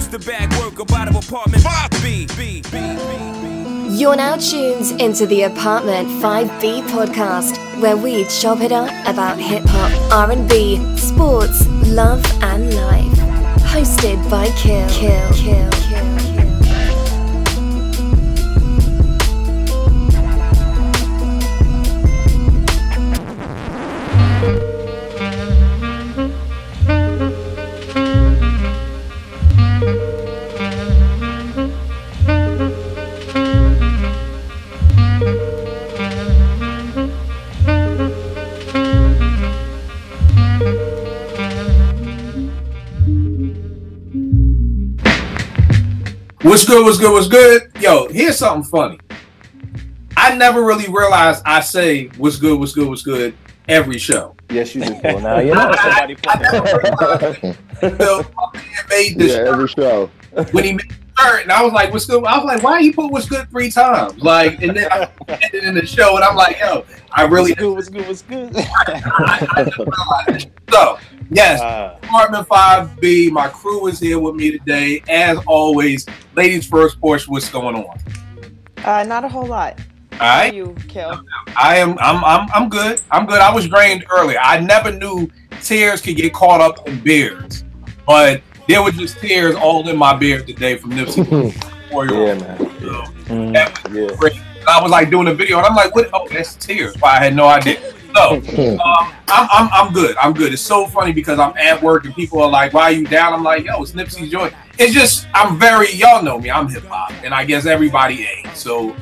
Used to bag work about an apartment 5B. You're now tuned into the Apartment 5B podcast, where we chop it up about hip-hop, R&B, sports, love and life. Hosted by Kill. What's good? Yo, here's something funny. I never really realized I say what's good every show. Yes, you do. Well, now you know. I never realized until my man made this every show. When he made the shirt, and I was like, what's good? I was like, why he put what's good 3 times? Like, and then I ended in the show, and I'm like, yo, I really what's good. So, yes, Apartment 5B, my crew is here with me today. As always, ladies first, Portia, what's going on? Not a whole lot. All right. How are you, Kel? I'm good. I was drained earlier. I never knew tears could get caught up in beards, but there were just tears all in my beard today from Nipsey. That was great. I was like doing a video, and I'm like, "What? Oh, that's tears." But I had no idea. So I'm good. I'm good. It's so funny because I'm at work and people are like, "Why are you down?" I'm like, "Yo, it's Nipsey's joint." It's just y'all know me. I'm hip hop, and I guess everybody ain't. So,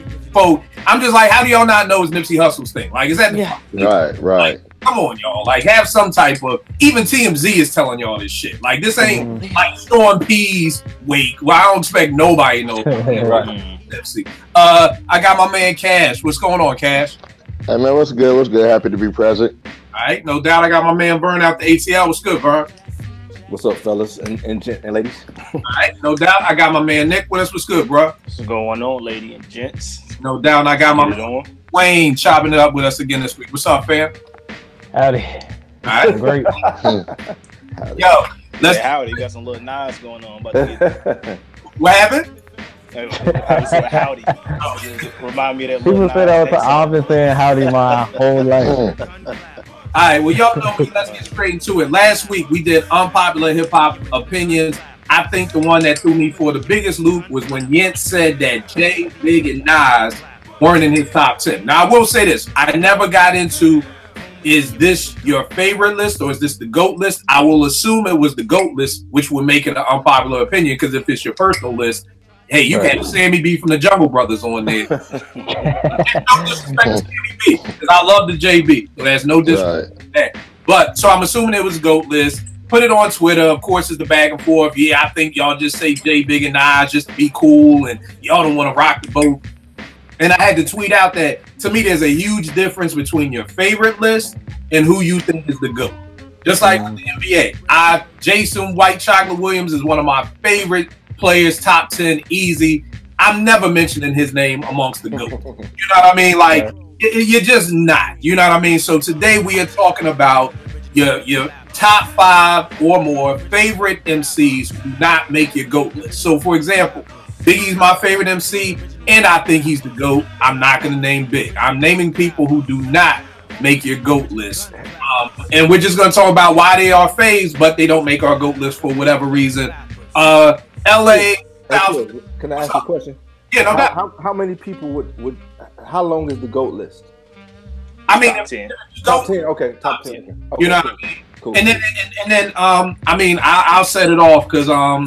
I'm just like, how do y'all not know it's Nipsey Hussle's thing? Like, is that right? Like, come on, y'all. Like, have some type of. Even TMZ is telling y'all this shit. Like, this ain't like Storm P's wake. Well, I don't expect nobody to know. Nipsey. I got my man Cash. What's going on, Cash? Hey man, what's good? Happy to be present. All right, no doubt. I got my man Vern out the ATL. What's good, Vern? What's up, fellas and ladies? All right, no doubt. I got my man Nick with us. What's good, bro? What's going on, ladies and gents? No doubt. I got my man Wayne chopping it up with us again this week. What's up, fam? Howdy. All right, great. Yo, let's. Howdy. You got some little knives going on. What happened? Howdy. Remind me of that. People say that I've been saying howdy my whole life. All right, well, y'all know me. Let's get straight into it. Last week, we did unpopular hip-hop opinions. I think the one that threw me for the biggest loop was when Yent said that Jay, Big, and Nas weren't in his top 10. Now, I will say this. I never got into, is this your favorite list or is this the GOAT list? I will assume it was the GOAT list, which would make it an unpopular opinion, because if it's your personal list, hey, you got Sammy B from the Jungle Brothers on there. No disrespect to Sammy B, because I love the JB. So there's no disrespect to that. But, so I'm assuming it was a GOAT list. Put it on Twitter. Of course, it's the back and forth. Yeah, I think y'all just say J, Big, and Nas just to be cool, and y'all don't want to rock the boat. And I had to tweet out that, to me, there's a huge difference between your favorite list and who you think is the GOAT. Just like with the NBA. Jason White Chocolate Williams is one of my favorite players, top 10, easy. I'm never mentioning his name amongst the GOAT. You know what I mean? Like, you're just not. You know what I mean? So today we are talking about your top 5 or more favorite MCs who do not make your GOAT list. So, for example, Biggie's my favorite MC, and I think he's the GOAT. I'm not going to name Big. I'm naming people who do not make your GOAT list. And we're just going to talk about why they are faves, but they don't make our GOAT list for whatever reason. LA. Can I ask you a question? Yeah, no doubt. How many people would how long is the GOAT list? I mean, top 10. Top 10. Okay, top 10. Okay. You know what I mean? Cool. And then I mean, I'll set it off because I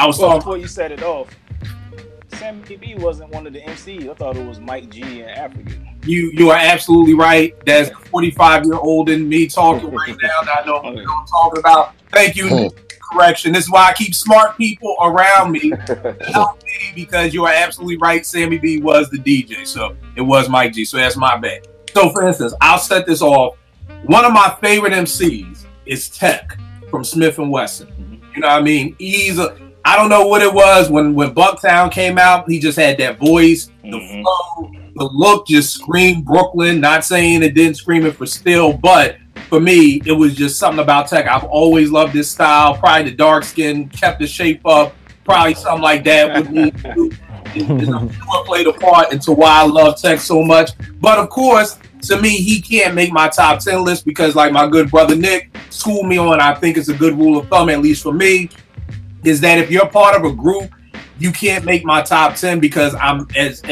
was talking. Before you set it off, Sammy B wasn't one of the MCs. I thought it was Mike G and African. You are absolutely right. That's 45-year-old in me talking right now. I know what I'm talking about. Thank you. Correction. This is why I keep smart people around me to help me, because you are absolutely right. Sammy B was the DJ, so it was Mike G. So that's my bad. So, for instance, I'll set this off. One of my favorite MCs is Tech from Smith & Wesson. You know what I mean? I don't know what it was when Bucktown came out. He just had that voice, the flow, the look just screamed Brooklyn. Not saying it didn't scream it for still, but for me, it was just something about Tech. I've always loved this style. Probably the dark skin, kept the shape up. probably something like that would need to play the part into why I love Tech so much. But of course, to me, he can't make my top 10 list because, like my good brother Nick schooled me on, I think it's a good rule of thumb, at least for me, is that if you're part of a group, you can't make my top 10 because I'm as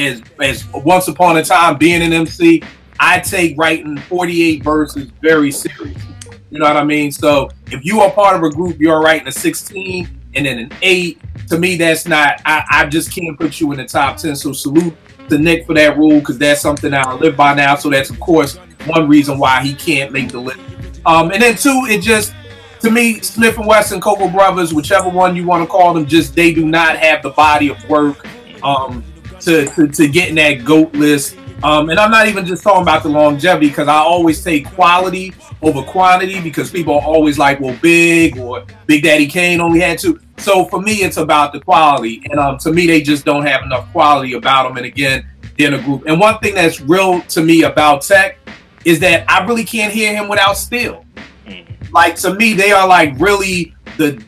once upon a time being an MC, I take writing 48 verses very serious. You know what I mean? So if you are part of a group, you're writing a 16 and then an 8. To me, that's not. I just can't put you in the top 10. So salute to Nick for that rule because that's something that I live by now. So that's of course one reason why he can't make the list. And then two, it just. To me, Smith and Wesson, Cocoa Brothers, whichever one you want to call them, just they do not have the body of work to get in that GOAT list. And I'm not even just talking about the longevity because I always take quality over quantity because people are always like, well, Big or Big Daddy Kane only had 2. So for me, it's about the quality. And to me, they just don't have enough quality about them. And again, they're in a group. And one thing that's real to me about Tech is that I really can't hear him without Steel. Like, to me, they are like really the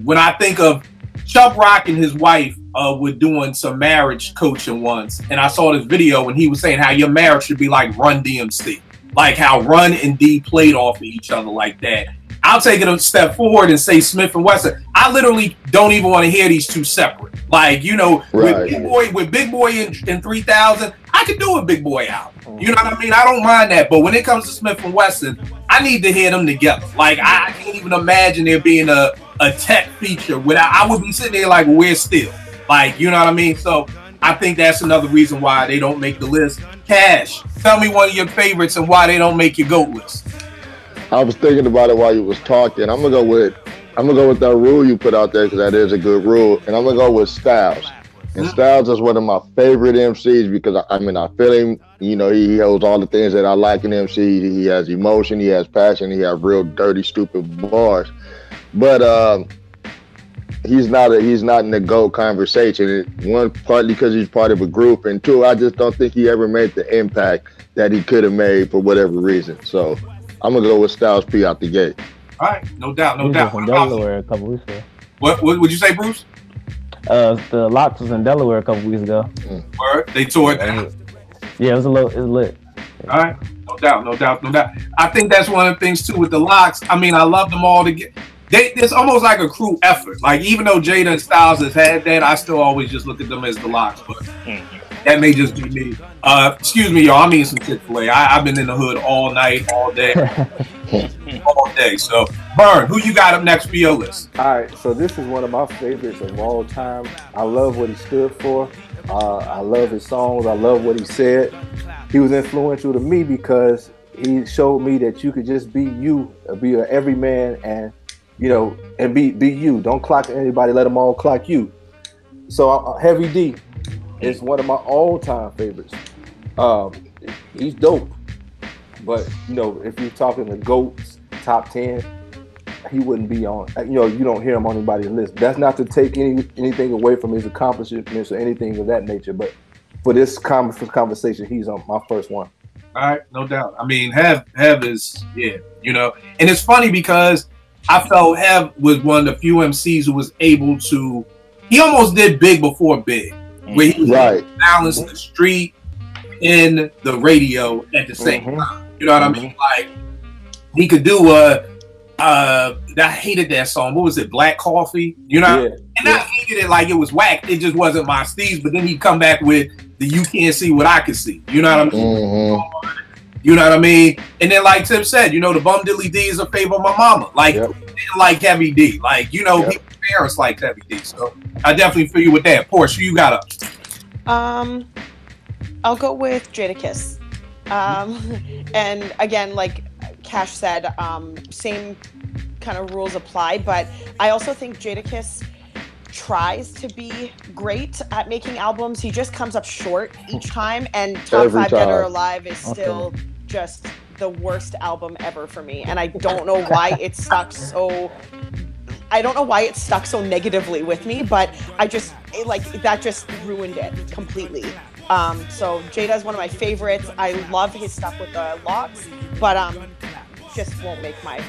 when I think of Chubb Rock and his wife were doing some marriage coaching once, and I saw this video and he was saying how your marriage should be like Run DMC, like how Run and D played off of each other like that. I'll take it a step forward and say Smith and Wesson. I literally don't even want to hear these two separate. Like, you know, right. with Big Boy in 3000, I could do a Big Boy out. You know what I mean? I don't mind that. But when it comes to Smith and Wesson, I need to hear them together. Like, I can't even imagine there being a Tech feature without. I would be sitting there like, well, where's Still? Like, you know what I mean? So I think that's another reason why they don't make the list. Cash, tell me one of your favorites and why they don't make your GOAT list. I was thinking about it while you was talking. I'm gonna go with that rule you put out there because that is a good rule, and I'm gonna go with Styles. And Styles is one of my favorite MCs because I feel him. You know, he holds all the things that I like in MC. He has emotion, he has passion, he has real dirty, stupid bars. But he's not in the GOAT conversation. One, partly because he's part of a group, and two, I just don't think he ever made the impact that he could have made for whatever reason. So I'm gonna go with Styles P out the gate. All right, no doubt, no doubt. From Delaware a couple weeks ago. What would you say, Bruce? The Locks was in Delaware a couple weeks ago. Word, they tore it down. Yeah, it was lit. All right, no doubt. I think that's one of the things too with the Locks. I mean, I love them all together. It's almost like a crew effort. Like, even though Jada and Styles has had that, I still always just look at them as the Locks. But that may just be me. Excuse me, y'all. I'm eating some Chick-fil-A. I've been in the hood all night, all day. All day. So, Burn, who you got up next for your list? All right, so this is one of my favorites of all time. I love what he stood for. I love his songs. I love what he said. He was influential to me because he showed me that you could just be you, be an everyman, and and be you. Don't clock anybody. Let them all clock you. So Heavy D is one of my all-time favorites. He's dope. But, if you're talking the GOATs, top 10, he wouldn't be on. You don't hear him on anybody's list. That's not to take anything away from his accomplishments or anything of that nature. But for this conversation, he's on my first one. All right, no doubt. I mean, Hev is, and it's funny because I felt Hev was one of the few MCs who was able to, he almost did Big before Big, where he was balancing the street and the radio at the same time. You know what I mean? Like, he could do I hated that song. What was it? Black Coffee? You know? Yeah. And I hated it like it was whack. It just wasn't my steez. But then he'd come back with the You Can't See What I Can See. You know what I mean? You know what I mean? And then, like Tim said, the Bum Dilly D is a favor of my mama. Like, they didn't like Heavy D. Like, people's parents like Heavy D. So I definitely feel you with that. Porsche, who you got up? I'll go with Jadakiss. And again, like Cash said, same kind of rules apply, but I also think Jadakiss tries to be great at making albums. He just comes up short each time, and Top 5 Dead or Alive is still just the worst album ever for me, and I don't know why it stuck so negatively with me, but that just ruined it completely. So Jada is one of my favorites. I love his stuff with the Locks, but just won't make my.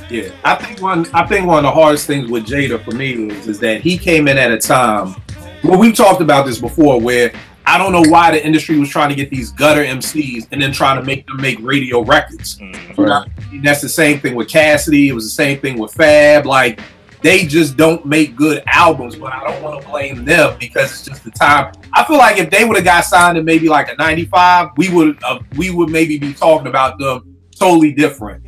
Yeah, I think one of the hardest things with Jada for me is that he came in at a time. Well, we've talked about this before, where I don't know why the industry was trying to get these gutter MCs and then trying to make them make radio records. You know? That's the same thing with Cassidy. It was the same thing with Fab. Like, they just don't make good albums, but I don't want to blame them because it's just the time. I feel like if they would have got signed in maybe like a 95, we would maybe be talking about them totally different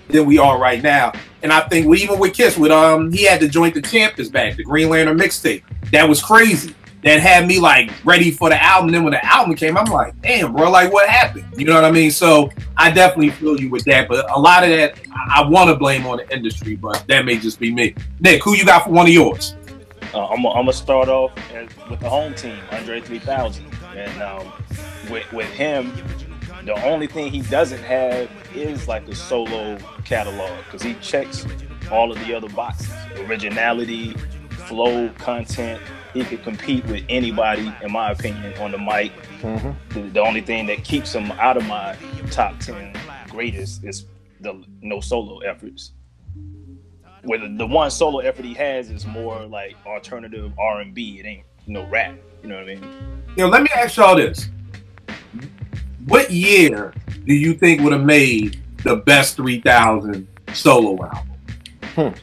than we are right now. And I think even with Kiss, with he had the Joint the Champions back, the Green Lantern mixtape. That was crazy. That had me like ready for the album. Then when the album came, I'm like, damn, bro, like what happened? You know what I mean? So I definitely feel you with that. But a lot of that I want to blame on the industry, but that may just be me. Nick, who you got for one of yours? I'm gonna start off with the home team, Andre 3000, and with him, the only thing he doesn't have is like a solo catalog because he checks all of the other boxes: originality, flow, content. He could compete with anybody, in my opinion, on the mic. The only thing that keeps him out of my top 10 greatest is the no solo efforts. Where the one solo effort he has is more like alternative R&B. It ain't rap. You know what I mean? Let me ask y'all this. What year do you think would have made the best 3000 solo album?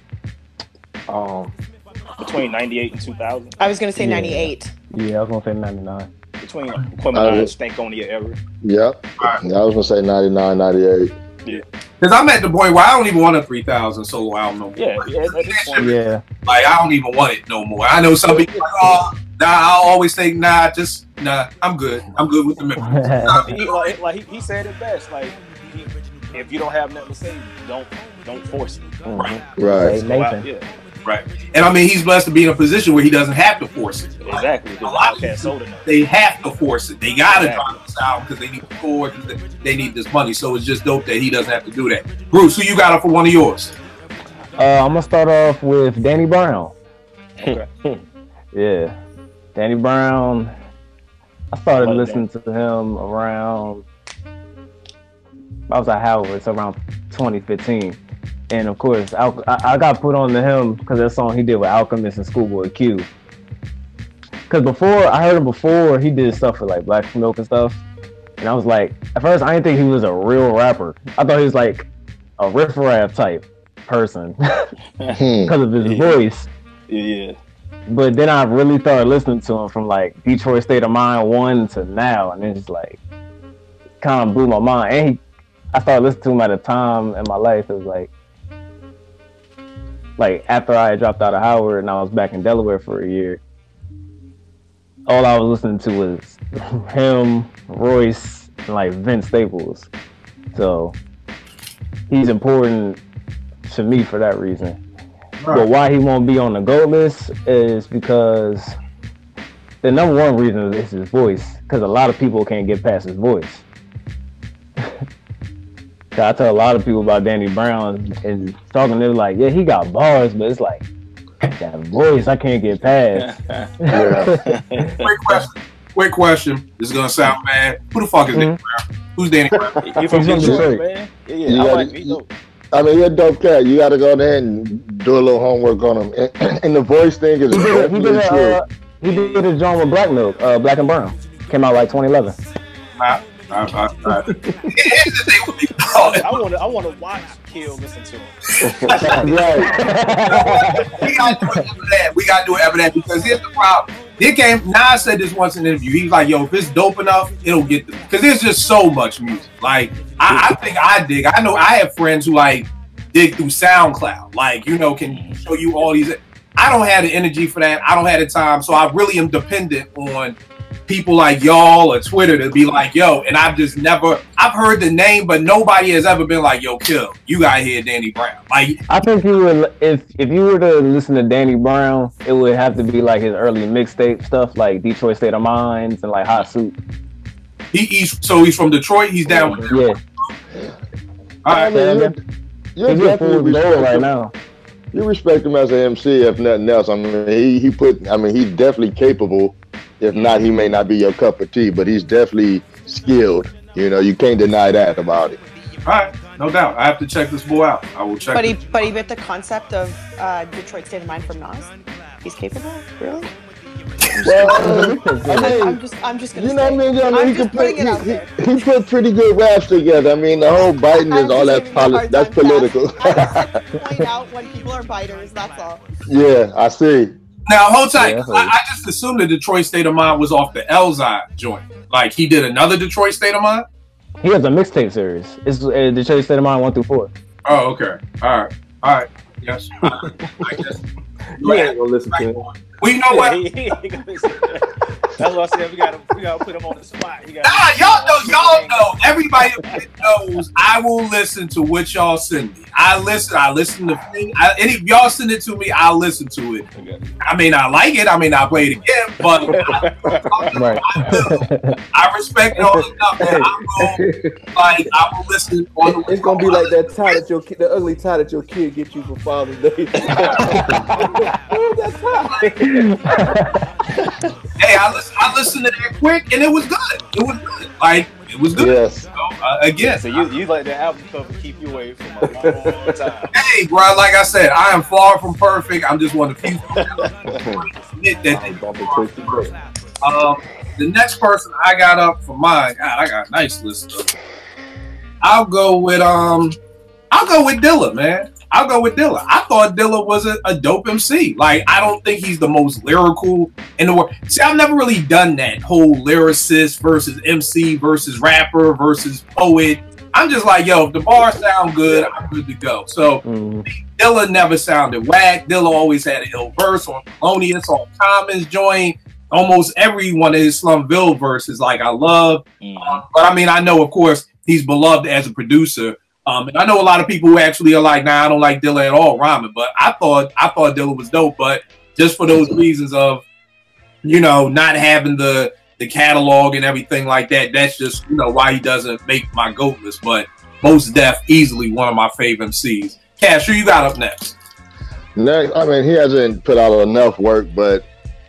Between 98 and 2000. I was going to say 98. Yeah, I was going to say 99. Between Aquemini and Stankonia era. Yep. Right. Yeah, I was going to say 99, 98. Yeah. Because I'm at the point where I don't even want a 3000 solo album no more. Yeah. Like, I don't even want it no more. I know some people like, oh, nah, I'll always say, nah, I'm good. I'm good with the memories. he said it best. Like, if you don't have nothing to say, don't force it. Right. Right. And I mean, he's blessed to be in a position where he doesn't have to force it. Exactly. A lot of people, they have to force it. They got to drop this out because they need to score, they need this money. So it's just dope that he doesn't have to do that. Bruce, who you got up for one of yours? I'm going to start off with Danny Brown. Okay. Yeah. Danny Brown, I started listening to him around, I was at Howard, so around 2015. And of course, I got put on to him because that song he did with Alchemist and Schoolboy Q. Because I heard him before, he did stuff for like Black Milk and stuff. And I was like, at first I didn't think he was a real rapper. I thought he was like a riff-raff type person because of his voice. Yeah. But then I really started listening to him from like Detroit State of Mind 1 to now. And it's like, kind of blew my mind. And I started listening to him at a time in my life. It was like after I had dropped out of Howard and I was back in Delaware for a year, all I was listening to was him, Royce, and like Vince Staples. So he's important to me for that reason. Right. But why he won't be on the GOAT list is because the number one reason is his voice, because a lot of people can't get past his voice. I tell a lot of people about Danny Brown and talking to them like, yeah, he got bars, but it's like that voice I can't get past. Quick question. This is gonna sound bad. Who the fuck is Danny Brown? Who's Danny Brown? He's from Detroit, man. Yeah. I mean, you're a dope cat. You got to go there and do a little homework on him. And the voice thing is definitely true. He did a joint with Black Milk, Black and Brown. Came out like 2011. I want to watch Kill listen to him. We got to do it after that because here's the problem. Nas said this once in an interview. He's like, yo, if it's dope enough, it'll get them. Because there's just so much music. Like, I think I dig. I know I have friends who like dig through SoundCloud. Like, can show you all these. I don't have the energy for that. I don't have the time. So I really am dependent on people like y'all or Twitter to be like, yo, and I've heard the name, but nobody has ever been like, yo, Kill, you gotta hear Danny Brown. Like, I think you would, if you were to listen to Danny Brown, it would have to be like his early mixtape stuff, like Detroit State of Mind and like Hot Soup. He's from Detroit. He's down with them. Yeah. All right, man. You're definitely right now. You respect him as an MC, if nothing else. I mean, he's definitely capable. If not, he may not be your cup of tea, but he's definitely skilled. You can't deny that about it. All right. No doubt. I have to check this boy out. I will check. But he bit the concept of Detroit State of Mind from Nas. He's capable, really. Well, I'm just gonna. You know what I mean? I'm he just putting it out there. He put pretty good raps together. I mean, the whole biting is all that's political. I just point out when people are biters. That's all. Yeah, I see. Now hold tight. Yeah, I just assumed the Detroit State of Mind was off the Elzai joint. Like he did another Detroit State of Mind. He has a mixtape series. It's Detroit State of Mind 1 through 4. Oh, okay. All right. Yes. I guess. You ain't gonna listen to him. Well, you know what? That's what I said. We gotta put him on the spot. Y'all know. Everybody knows. I will listen to what y'all send me. I listen to any of y'all send it to me. I'll listen to it. I may not like it. I may not play it again. But I respect y'all enough that I will listen. It's gonna be like that tie that the ugly tie that your kid get you for Father's Day. That tie. Hey, I listened to that quick, and it was good. It was good. Yes. Again. So you let the album cover keep you away from a long time. Hey, bro, like I said, I am far from perfect. I'm just one of the few. The next person I got up for mine, God, I got a nice list of them. I'll go with Dilla, man. I'll go with Dilla. I thought Dilla was a dope MC. Like, I don't think he's the most lyrical in the world. See, I've never really done that whole lyricist versus MC versus rapper versus poet. I'm just like, yo, if the bars sound good, I'm good to go. So Dilla never sounded whack. Dilla always had an ill verse on Thelonious, on Common's joint. Almost every one of his Slumville verses, like, I love. But I mean, I know, of course, he's beloved as a producer. And I know a lot of people who actually are like, nah, I don't like Dilla at all rhyming, but I thought Dilla was dope, but just for those reasons of, not having the catalog and everything like that, that's just, why he doesn't make my GOAT list. But Mos Def, easily one of my favorite MCs. Cash, who you got up next? Next, I mean, he hasn't put out enough work, but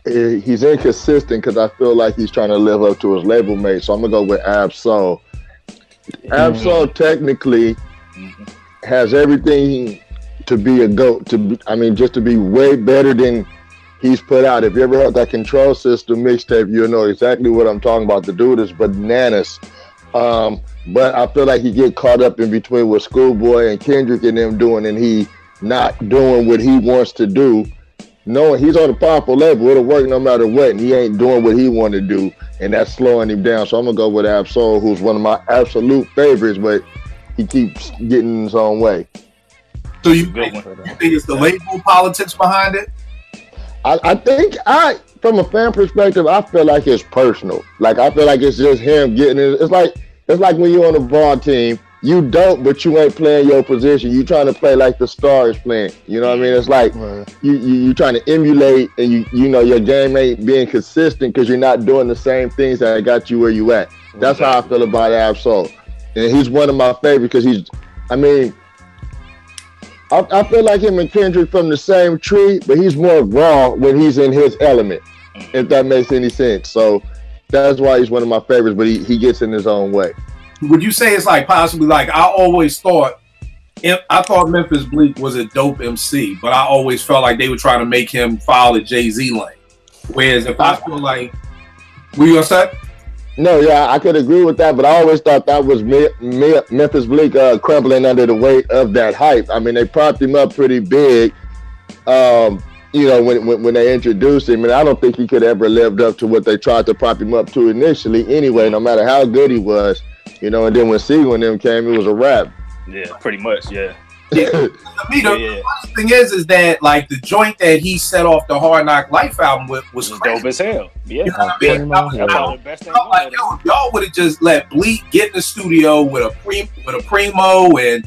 he's inconsistent because I feel like he's trying to live up to his label mate. So I'm gonna go with Ab-Soul. Ab-Soul technically has everything to be a GOAT. Just to be way better than he's put out. If you ever heard that Control System mixtape, you'll know exactly what I'm talking about. The dude is bananas. But I feel like he get caught up in between what Schoolboy and Kendrick and them doing, and he not doing what he wants to do. Knowing he's on a powerful label, it'll work no matter what, and he ain't doing what he want to do, and that's slowing him down. So I'm gonna go with Ab-Soul, who's one of my absolute favorites, but he keeps getting in his own way. So you think it's the label politics behind it? I think from a fan perspective, I feel like it's personal. Like, I feel like it's just him getting it. It's like when you're on a ball team, you dope, but you ain't playing your position. You trying to play like the star is playing. You know what I mean? It's like you trying to emulate, and your game ain't being consistent because you're not doing the same things that got you where you at. That's how I feel about Ab-Soul. And he's one of my favorites because I feel like him and Kendrick from the same tree, but he's more raw when he's in his element, if that makes any sense. So that's why he's one of my favorites, but he gets in his own way. Would you say it's like possibly like I thought Memphis Bleak was a dope MC, but I always felt like they were trying to make him follow the Jay-Z lane. Whereas if I feel like, what you gonna say? No, yeah, I could agree with that, but I always thought that was Memphis Bleak crumbling under the weight of that hype. I mean, they propped him up pretty big, when they introduced him, and I don't think he could ever lived up to what they tried to prop him up to initially anyway, no matter how good he was. And then when Siegel and them came, it was a wrap. Yeah, pretty much, yeah. To me, the funny thing is that like the joint that he set off the Hard Knock Life album with was dope as hell. Yeah, you know what I mean? Like, y'all would have just let Bleak get in the studio with a Primo and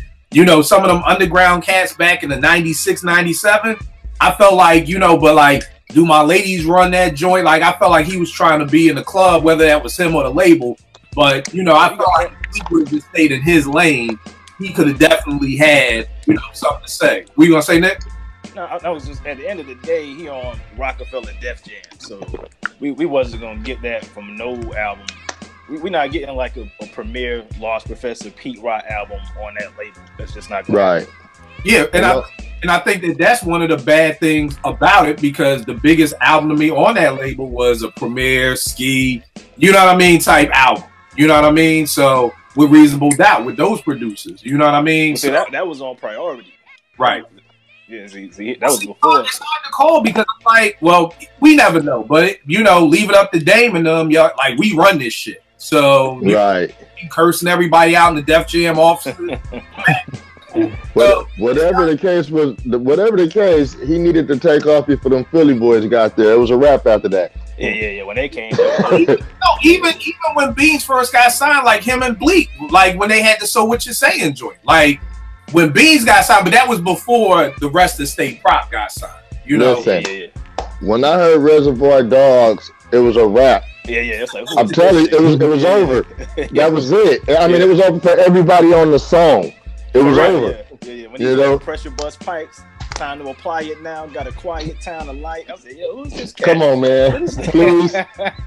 some of them underground cats back in the 96, 97. I felt like but like, do my ladies run that joint? Like, I felt like he was trying to be in the club, whether that was him or the label. But I felt like if he would have just stayed in his lane, he could have definitely had, something to say. What you gonna say, Nick? No, I was just, at the end of the day, he on Rockefeller Def Jam, so we wasn't gonna get that from no album we're not getting like a premier Lost Professor Pete Rock album on that label. That's just not good. Right. Yeah, and I think that that's one of the bad things about it, because the biggest album to me on that label was a Premier Ski, you know what I mean, type album. You know what I mean? So with Reasonable Doubt, with those producers, you know what I mean? Well, see, so, that was on Priority. Right. Yeah, see, that was before. It's hard to call because I'm like, well, we never know, but you know, leave it up to Dame and them. Y'all, like, we run this shit, so Right. You cursing everybody out in the Def Jam office. Well, whatever the case, he needed to take off before them Philly boys got there. It was a wrap after that. Yeah. When they came, even when Beans first got signed, like him and Bleak, like when they had the So What You Saying joint, like when Beans got signed, but that was before the rest of State Prop got signed. You know, Listen, when I heard Reservoir Dogs, it was a wrap. Yeah. It's like, I'm telling you, it was over. That was it. I mean, it was over for everybody on the song. It was over. Yeah. When you know, pressure bust pipes, time to apply it now. Got a quiet town of light. I was like, yo, who's this cat? Come on, man.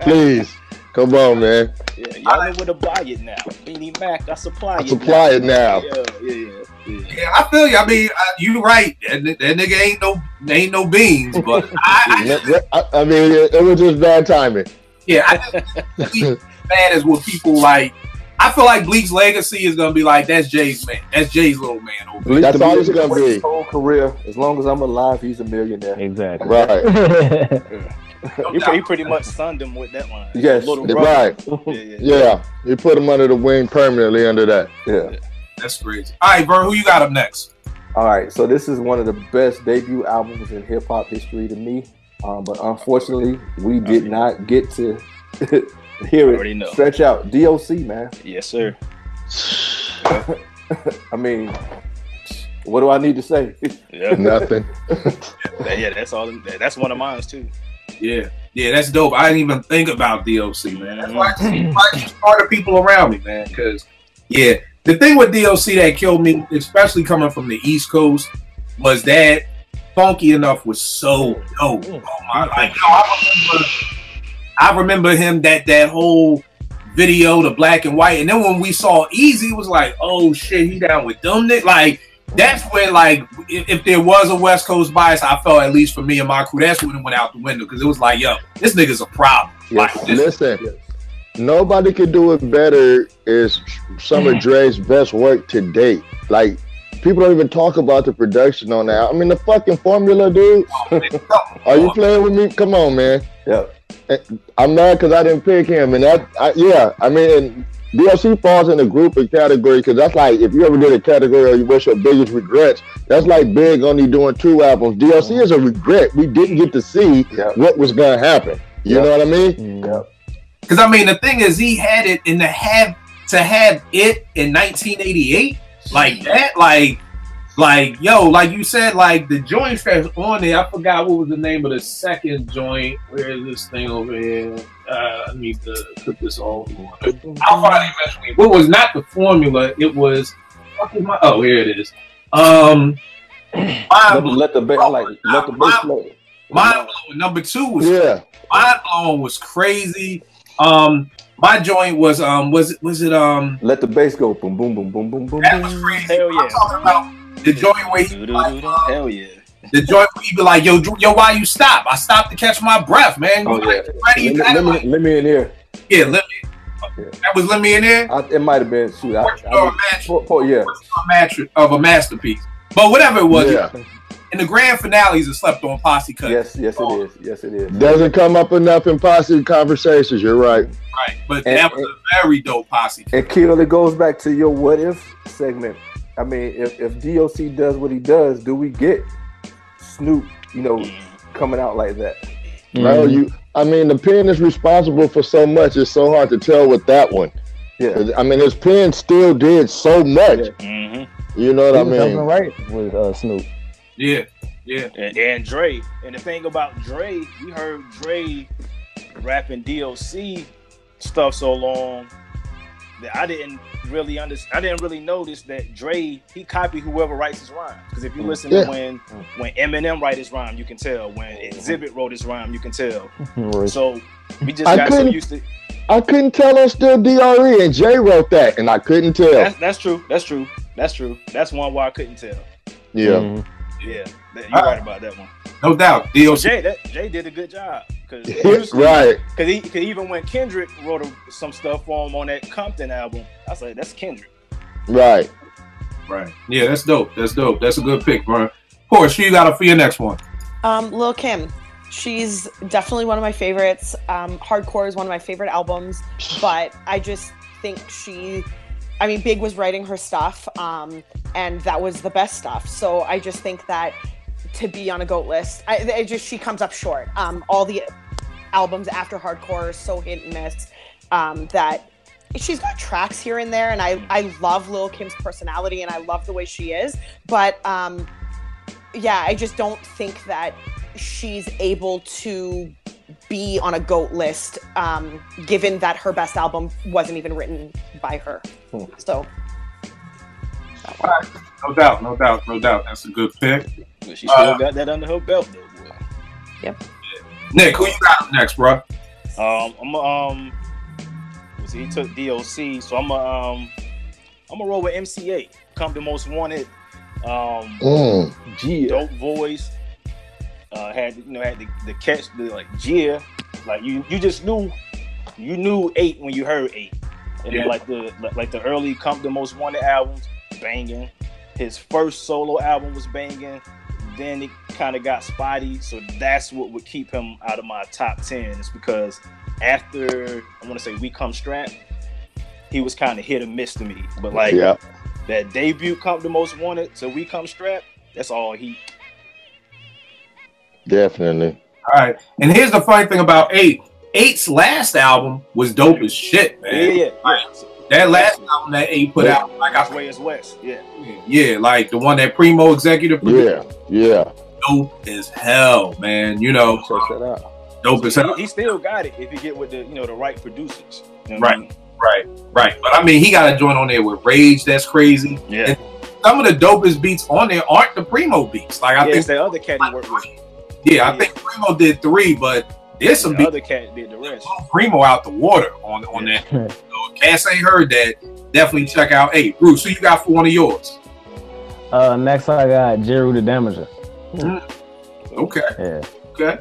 Please. Come on, man. Yeah, y'all know where to buy it now. Beanie Mac, I supply it now. Yeah, I feel you. I mean, you right. That nigga ain't no Beans, but I mean, it was just bad timing. Yeah, I just bad as what people like. I feel like Bleak's legacy is gonna be like, that's Jay's man. That's Jay's little man over there. That's all it's gonna be. His whole career, as long as I'm alive, he's a millionaire. Exactly. Right. He pretty much sunned him with that line. Yes. Right. Yeah. He put him under the wing permanently under that. Yeah. That's crazy. All right, Vern, who you got up next? All right, so this is one of the best debut albums in hip hop history to me, but unfortunately, we did not get to hear it. Stretch out, DOC, man. Yes, sir. I mean, what do I need to say? Yeah. Nothing. Yeah, that's all. That's one of mine too. Yeah, that's dope. I didn't even think about DOC, man. That's why I keep smarter people around me, man. Because the thing with DOC that killed me, especially coming from the East Coast, was that Funky Enough was so dope. Oh my, like, I remember him that whole video, the black and white, and then when we saw Easy, it was like, oh shit, he down with them. Like, that's when, like, if there was a West Coast bias, I felt, at least for me and my crew, that's when it went out the window, because it was like, yo, this nigga's a problem. Yes. Like, listen, nobody could do it better. Is some of Dre's best work to date. Like, people don't even talk about the production on that. I mean, the fucking formula, dude. Are you playing with me? Come on, man. Yeah. I'm mad because I didn't pick him, and I mean, DOC falls in a group of category, because that's like, if you ever did a category of what's your biggest regrets, that's like Big only doing 2 albums. DOC is a regret. We didn't get to see what was gonna happen. You know what I mean? Yeah. Because I mean, the thing is, he had it in the have it in 1988 like that, like yo, like you said, like the joints that's on there. I forgot what was the name of the second joint. Where is this thing over here? I need to put this all on. I'll find it eventually. What was not the formula? It was oh, here it is. Let the bass play. Mind blowing. Number 2 was mind blowing was crazy. My joint was it Let the bass go boom boom boom boom boom boom. That was crazy. Hell yeah. I'm talking about the joint where he hell yeah. The joint where he be like, yo, why you stop? I stopped to catch my breath, man. Oh, yeah. Let me in here. Yeah, let me. That was Let Me In There? It might have been. Shoot, of a masterpiece. But whatever it was, in the grand finales, it slept on Posse Cut. Yes, it is. Yes, it is. Doesn't come up enough in Posse conversations. You're right. Right, but that was a very dope Posse Cut. And Keto, it goes back to your what if segment. I mean, if DOC does what he does, do we get Snoop, coming out like that? No, I mean, the pen is responsible for so much. It's so hard to tell with that one. Yeah. I mean, his pen still did so much. Yeah. You know what I mean? Right with Snoop. Yeah. And Dre. And the thing about Dre, we heard Dre rapping DOC stuff so long that I didn't really notice that Dre, he copied whoever writes his rhyme. Because if you listen to when Eminem write his rhyme, you can tell. When Exhibit wrote his rhyme, you can tell. So we just got so used to. I couldn't tell on Still DRE, and Jay wrote that, and I couldn't tell. That's true. That's one where I couldn't tell. Yeah. Yeah, you're right about that one. No doubt. DLC. Jay did a good job. Right. Because even when Kendrick wrote some stuff for him on that Compton album, I was like, that's Kendrick. Right. Right. Yeah, that's dope. That's dope. That's a good pick, bro. Of course, you got it for your next one. Lil' Kim. She's definitely one of my favorites. Hardcore is one of my favorite albums, but I just think Big was writing her stuff, and that was the best stuff. So I just think that to be on a GOAT list, she comes up short. All the albums after Hardcore are so hit and miss that she's got tracks here and there, and I love Lil' Kim's personality, and I love the way she is. But I just don't think that she's able to be on a GOAT list, given that her best album wasn't even written by her. So, no doubt. That's a good pick. She still got that under her belt, though, boy. Yep. Nick, who you got next, bro? He took DOC, so I'm gonna roll with MC8. Compton Most Wanted. Dope voice. Had the catch, like Gia, like you just knew 8 when you heard 8, and then like the early Compton Most Wanted albums, banging. His first solo album was banging. Then it kind of got spotty, so that's what would keep him out of my top 10. It's because after I want to say We Come Strapped, he was kind of hit or miss to me. But like that debut Compton Most Wanted to We Come Strapped, that's all he. Definitely. All right. And here's the funny thing about 8. 8's last album was dope as shit, man. Yeah. Right. That last album that 8 put out, like That's Way is West. Yeah. Yeah, like the one that Primo executive produced. Yeah. Dope as hell, man. You know. Check that out. Dope as hell. He still got it if you get with the the right producers. You know right. I mean? Right. But I mean, he got a joint on there with Rage that's crazy. Yeah. And some of the dopest beats on there aren't the Primo beats. Like I think it's the other cat he worked with. Yeah, I think Primo did 3, but there's some beats. Other cat did the rest. Primo out the water on that. So if Cass ain't heard that, definitely check out 8. Bruce, who you got for one of yours? Next I got Jeru the Damager. Okay. Yeah. Okay.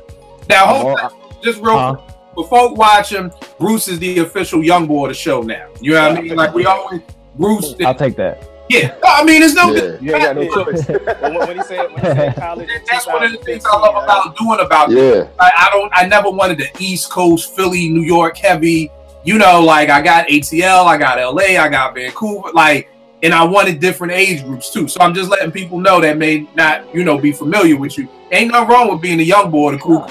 Now hold on. Just real quick. For folk watching, Bruce is the official young boy of the show now. You know what I mean? Like we always Bruce. I'll take that. Yeah, I mean, it's no. You ain't got no choice. when he said college, that's one of the things I love about this. I never wanted the East Coast, Philly, New York heavy. You know, like I got ATL, I got LA, I got Vancouver, like, and I wanted different age groups too. So I'm just letting people know that may not, be familiar with you. Ain't nothing wrong with being a young boy. The cool,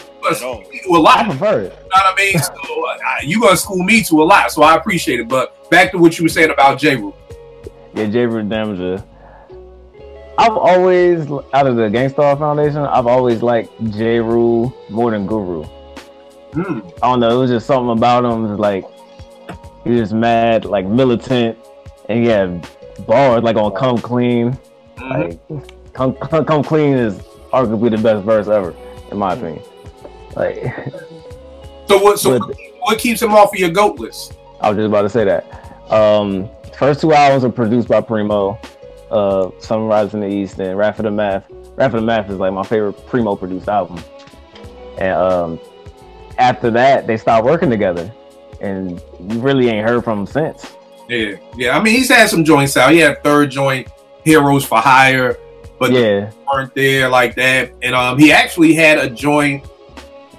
you do a lot. I prefer it. You know what I mean? So you gonna school me to a lot, so I appreciate it. But back to what you were saying about Jeru. Yeah, Jeru the Damager. I've always, out of the Gangstar Foundation, I've always liked Jeru more than Guru. I don't know, it was just something about him. It was like he was just mad, like militant, and he had bars like on "Come Clean." Like "Come Clean" is arguably the best verse ever, in my opinion. Like, what keeps him off of your GOAT list? I was just about to say that. First 2 albums are produced by Primo. Sunrise in the East and Rap for the Math. Rap for the Math is like my favorite Primo produced album. And after that, they stopped working together, and you really ain't heard from him since. Yeah. I mean, he's had some joints out. He had third joint, Heroes for Hire, but they weren't there like that. And he actually had a joint.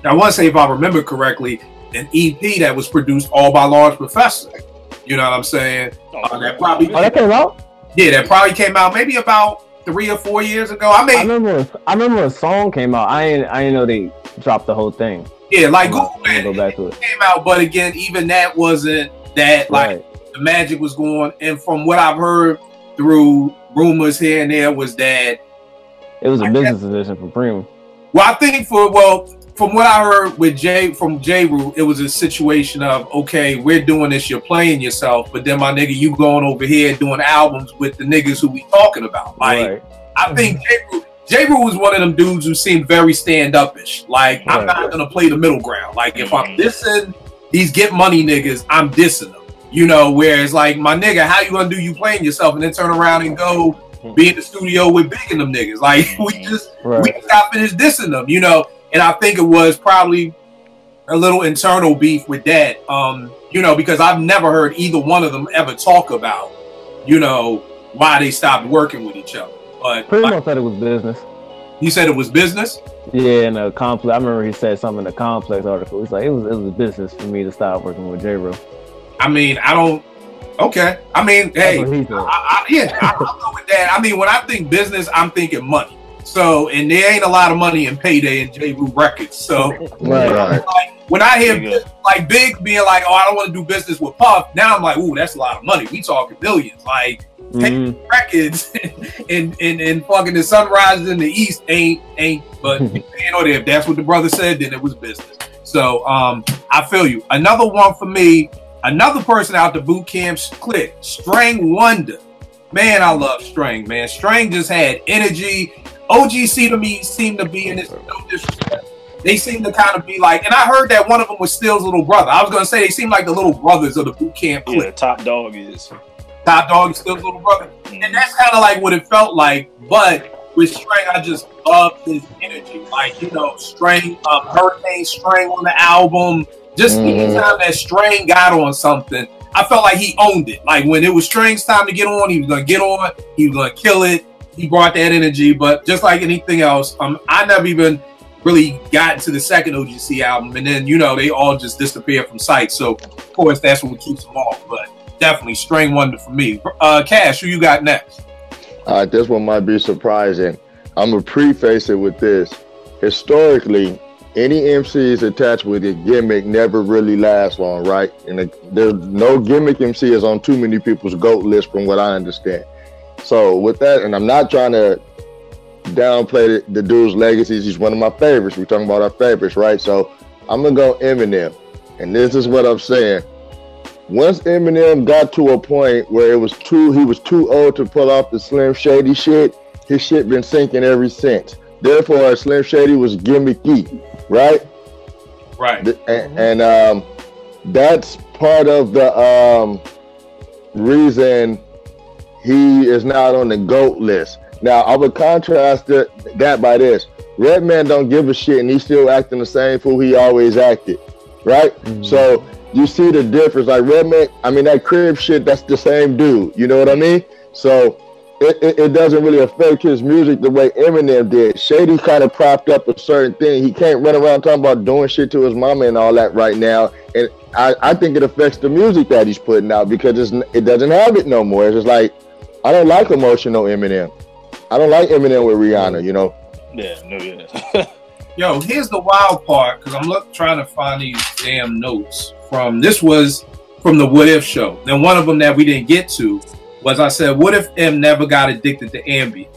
I want to say, if I remember correctly, an EP that was produced all by Large Professor. You know what I'm saying? That came out? Yeah, that probably came out maybe about 3 or 4 years ago. I remember a song came out. I didn't know they dropped the whole thing. Yeah, like Google go back to it. Came out, but again, even that wasn't that like the magic was going. And from what I've heard through rumors here and there was that it was a business decision for Primo. Well, I think from what I heard with Jeru, it was a situation of, okay, we're doing this, you're playing yourself, but then my nigga, you going over here doing albums with the niggas who we talking about. Like, I think Jeru was one of them dudes who seemed very stand-up-ish. Like, I'm not gonna play the middle ground. Like, if I'm dissing, these get money niggas, I'm dissing them. You know, whereas like my nigga, how you gonna do you playing yourself and then turn around and go be in the studio with Big and them niggas? Like we just got finished dissing them, you know. And I think it was probably a little internal beef with that, you know, because I've never heard either one of them ever talk about, you know, why they stopped working with each other. But pretty much said it was business. He said it was business? Yeah, in the complex. I remember he said something in the complex article. He's like, it was business for me to stop working with J-Ro. I mean, I don't. Okay. I mean, hey, I go with that. I mean, when I think business, I'm thinking money. So, and there ain't a lot of money in Payday and J. Rue Records. So, like, when I hear like Big being like, "Oh, I don't want to do business with Puff," now I'm like, "Ooh, that's a lot of money. We talking billions." Like, Payday Records and fucking the sunrise in the East ain't. But you know, if that's what the brother said, then it was business. So, I feel you. Another one for me. Another person out the boot camp clique, Strang Wonder. Man, I love Strang, man. Strang just had energy. OGC to me seemed to be in this, no disrespect. They seem to kind of be like, and I heard that one of them was Still's little brother. I was going to say they seem like the little brothers of the boot camp clique. Yeah, Top Dog is Still's little brother. And that's kind of like what it felt like. But with Strang, I just loved his energy. Like, you know, Strang, Hurricane Strang on the album. Just anytime that Strang got on something, I felt like he owned it. Like when it was Strang's time to get on, he was going to get on. He was going to kill it. He brought that energy. But just like anything else, I never even really got into the second OGC album. And then, you know, they all just disappeared from sight. So, of course, that's what keeps them off. But definitely Strang Wonder for me. Cash, who you got next? All right, this one might be surprising. I'm going to preface it with this. Historically, any MCs attached with a gimmick never really lasts long, right? And there's no gimmick MC is on too many people's GOAT list from what I understand. So with that, and I'm not trying to downplay the dude's legacies. He's one of my favorites. We're talking about our favorites, right? So I'm going to go Eminem. And this is what I'm saying. Once Eminem got to a point where he was too old to pull off the Slim Shady shit, his shit been sinking ever since. Therefore, Slim Shady was gimmicky. Right? Right. And that's part of the reason he is not on the GOAT list. Now, I would contrast that by this. Redman don't give a shit and he's still acting the same fool he always acted. Right? So you see the difference. Like Redman, I mean, that crib shit, that's the same dude. You know what I mean? So it doesn't really affect his music the way Eminem did. Shady kind of propped up a certain thing. He can't run around talking about doing shit to his mama and all that right now. And I think it affects the music that he's putting out because it doesn't have it no more. It's just like, I don't like emotional Eminem. I don't like Eminem with Rihanna, you know? Yeah. Yo, here's the wild part, because I'm trying to find these damn notes this was from the What If show. And one of them that we didn't get to was I said, what if M never got addicted to Ambien?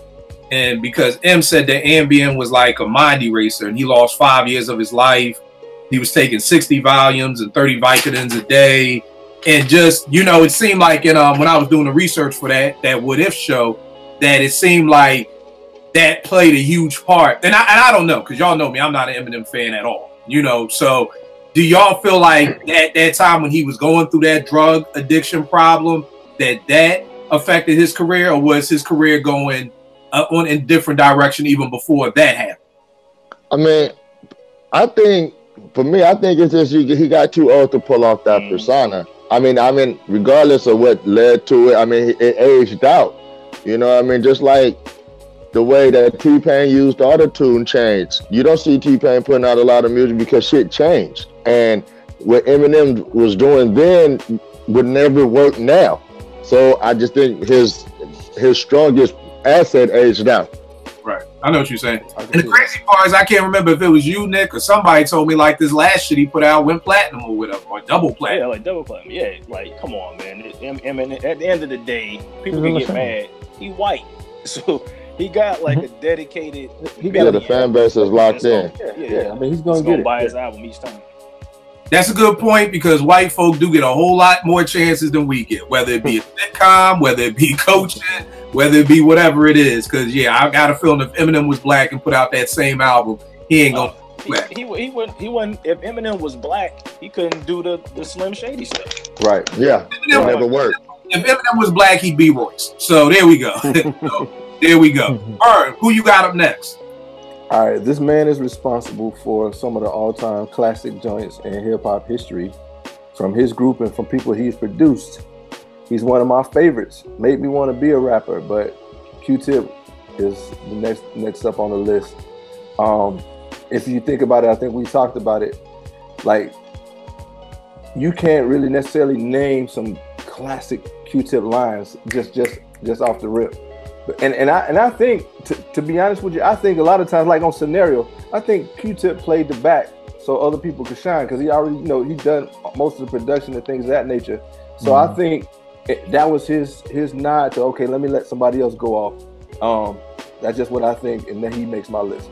And because M said that Ambien was like a mind eraser and he lost 5 years of his life. He was taking 60 volumes and 30 Vicodins a day. And just, you know, it seemed like when I was doing the research for that What If show, that it seemed like that played a huge part. And I don't know, because y'all know me, I'm not an Eminem fan at all. You know, so do y'all feel like that time when he was going through that drug addiction problem, that affected his career, or was his career going on in different direction even before that happened? I mean, I think it's just he got too old to pull off that persona. I mean, regardless of what led to it, I mean, it aged out. You know what I mean? Just like the way that T-Pain used auto-tune changed. You don't see T-Pain putting out a lot of music because shit changed. And what Eminem was doing then would never work now. So I just think his strongest asset aged out. Right. I know what you're saying. And the crazy part is I can't remember if it was you, Nick, or somebody told me like this last shit he put out went platinum or whatever, or double platinum. Yeah, like double platinum. Yeah, like come on, man. Eminem, at the end of the day, people can get mad. He white. So he got like a dedicated. The fan base is locked in. Yeah. I mean, he's gonna buy his album each time. That's a good point, because white folk do get a whole lot more chances than we get, whether it be a sitcom, whether it be coaching, whether it be whatever it is. Because, yeah, I got a feeling if Eminem was black and put out that same album, he ain't going to He wouldn't. If Eminem was black, he couldn't do the Slim Shady stuff. Right. Yeah. It never worked. If Eminem was black, he'd be Royce. So there we go. There we go. Vern, who you got up next? All right, this man is responsible for some of the all-time classic joints in hip-hop history. From his group and from people he's produced, he's one of my favorites. Made me want to be a rapper, but Q-Tip is the next up on the list. If you think about it, I think we talked about it. Like, you can't really necessarily name some classic Q-Tip lines just off the rip. And I think, to be honest with you, I think a lot of times, like on Scenario, I think Q-Tip played the back so other people could shine, because he already, he's done most of the production and things of that nature. So I think that was his nod to, okay, let me let somebody else go off. That's just what I think, and then he makes my list.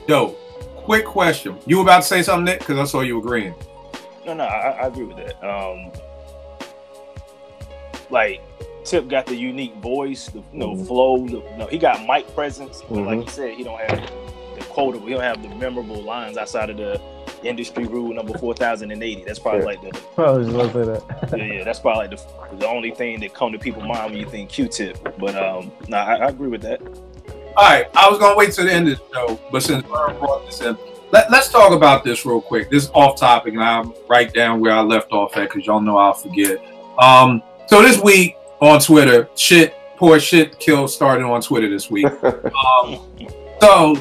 Yo, quick question. You were about to say something, Nick? Because I saw you agreeing. No, I agree with that. Like, Tip got the unique voice, the flow. He got mic presence, but like you said, he don't have the quotable. He don't have the memorable lines outside of the industry rule number 4080. That's probably like the. I was gonna say that. Yeah, that's probably like the only thing that come to people's mind when you think Q-Tip. But I agree with that. All right, I was gonna wait till the end of the show, but since Vern brought this in, let's talk about this real quick. This is off topic, and I'll write down where I left off at because y'all know I'll forget. So this week on Twitter, poor shit kill started on Twitter this week. So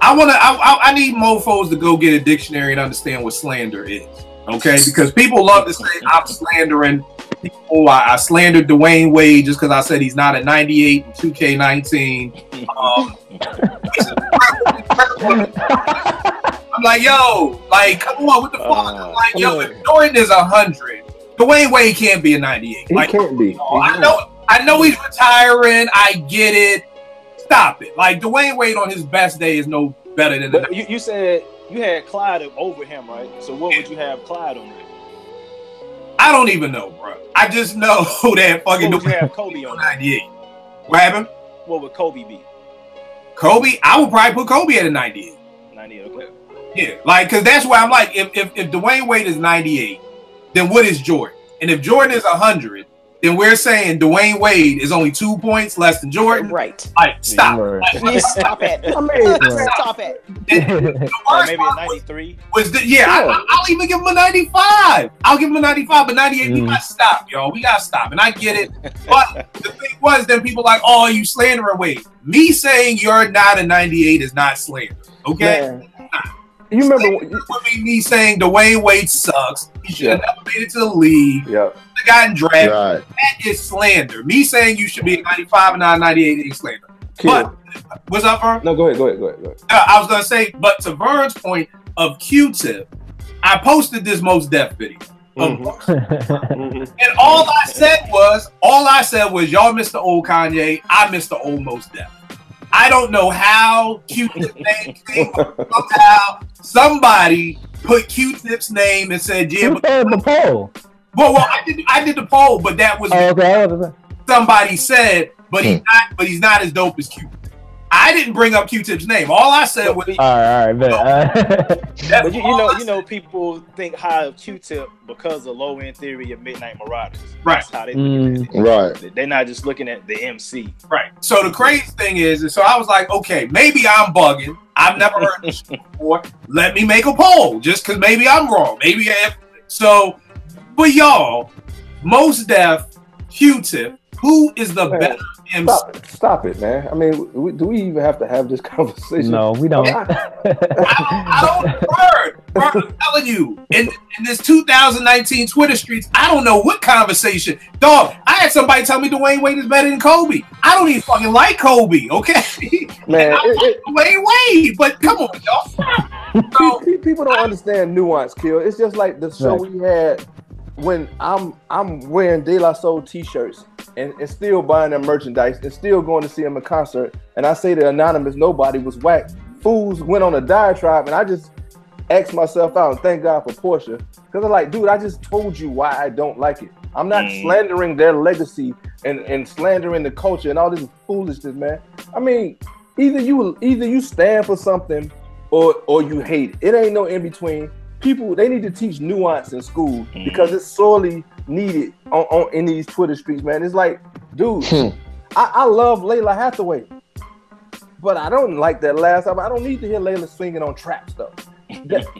I need mofos to go get a dictionary and understand what slander is, okay? Because people love to say I'm slandering people. I slandered Dwayne Wade just because I said he's not a 98 in 2K19. I'm like, yo, like, come on, what the fuck? I'm like, yo, if Jordan is 100, Dwayne Wade can't be a 98. He can't be. I know he's retiring. I get it. Stop it. Like, Dwayne Wade on his best day is no better than But you said you had Clyde over him, right? So what would you have Clyde on there? I don't even know, bro. I just know that fucking What would you have Kobe on 98. What happened? What would Kobe be? Kobe? I would probably put Kobe at a 98. 98, okay. Yeah, like, because that's why I'm like, if Dwayne Wade is 98, then what is Jordan? And if Jordan is 100, then we're saying Dwayne Wade is only 2 points less than Jordan. Right. Like, stop. Right. Like, Stop it. I mean, Stop it. Or maybe a 93. I'll even give him a 95. I'll give him a 95, but 98, we gotta stop, y'all. We gotta stop. And I get it. But the thing was, then people like, oh, you slandering Wade. Me saying you're not a 98 is not slander. Okay? man. You remember me saying Dwayne Wade sucks. He should have never made it to the league. Yeah. The guy in draft. Right. That is slander. Me saying you should be a 95 and not a 98 is slander. Kill. But what's up, Vern? No, go ahead. I was gonna say, but to Vern's point of Q-Tip, I posted this Most Def video. And all I said was, y'all missed the old Kanye, I missed the old Most Def. I don't know how Q-Tip name came up. Somehow somebody put Q-Tip's name and said, yeah, but the poll. Well, I did the poll, but that was somebody said, but he's not as dope as Q-Tip. I didn't bring up Q-Tip's name. All I said was, all right, man. But you know, people think high of Q-Tip because of Low End Theory and Midnight Marauders. Right. That's how they look at it. Right. They're not just looking at the MC. Right. So the crazy thing is so I was like, okay, maybe I'm bugging. I've never heard this before. Let me make a poll, just because maybe I'm wrong. But y'all, Most Def, Q-Tip, who is the better MC? Stop it, man. I mean, do we even have to have this conversation? No, we don't. I don't Bert, I'm telling you, in this 2019 Twitter streets, I don't know what conversation. Dog, I had somebody tell me Dwayne Wade is better than Kobe. I don't even fucking like Kobe, okay? Man, Dwayne Wade, but come on, y'all. So, people don't understand nuance, Kill. It's just like the show we had when I'm wearing De La Soul t-shirts and still buying their merchandise and still going to see them in concert, and I say the Anonymous Nobody was whack. Fools went on a diatribe, and I just asked myself out, and thank God for Portia, because I'm like, dude, I just told you why I don't like it. I'm not slandering their legacy and slandering the culture and all this foolishness, man. I mean, either you stand for something or you hate it. It ain't no in between. People, they need to teach nuance in school because it's sorely needed on in these Twitter streets, man. It's like, dude, I love Layla Hathaway, but I don't like that last album. I don't need to hear Layla singing on trap stuff.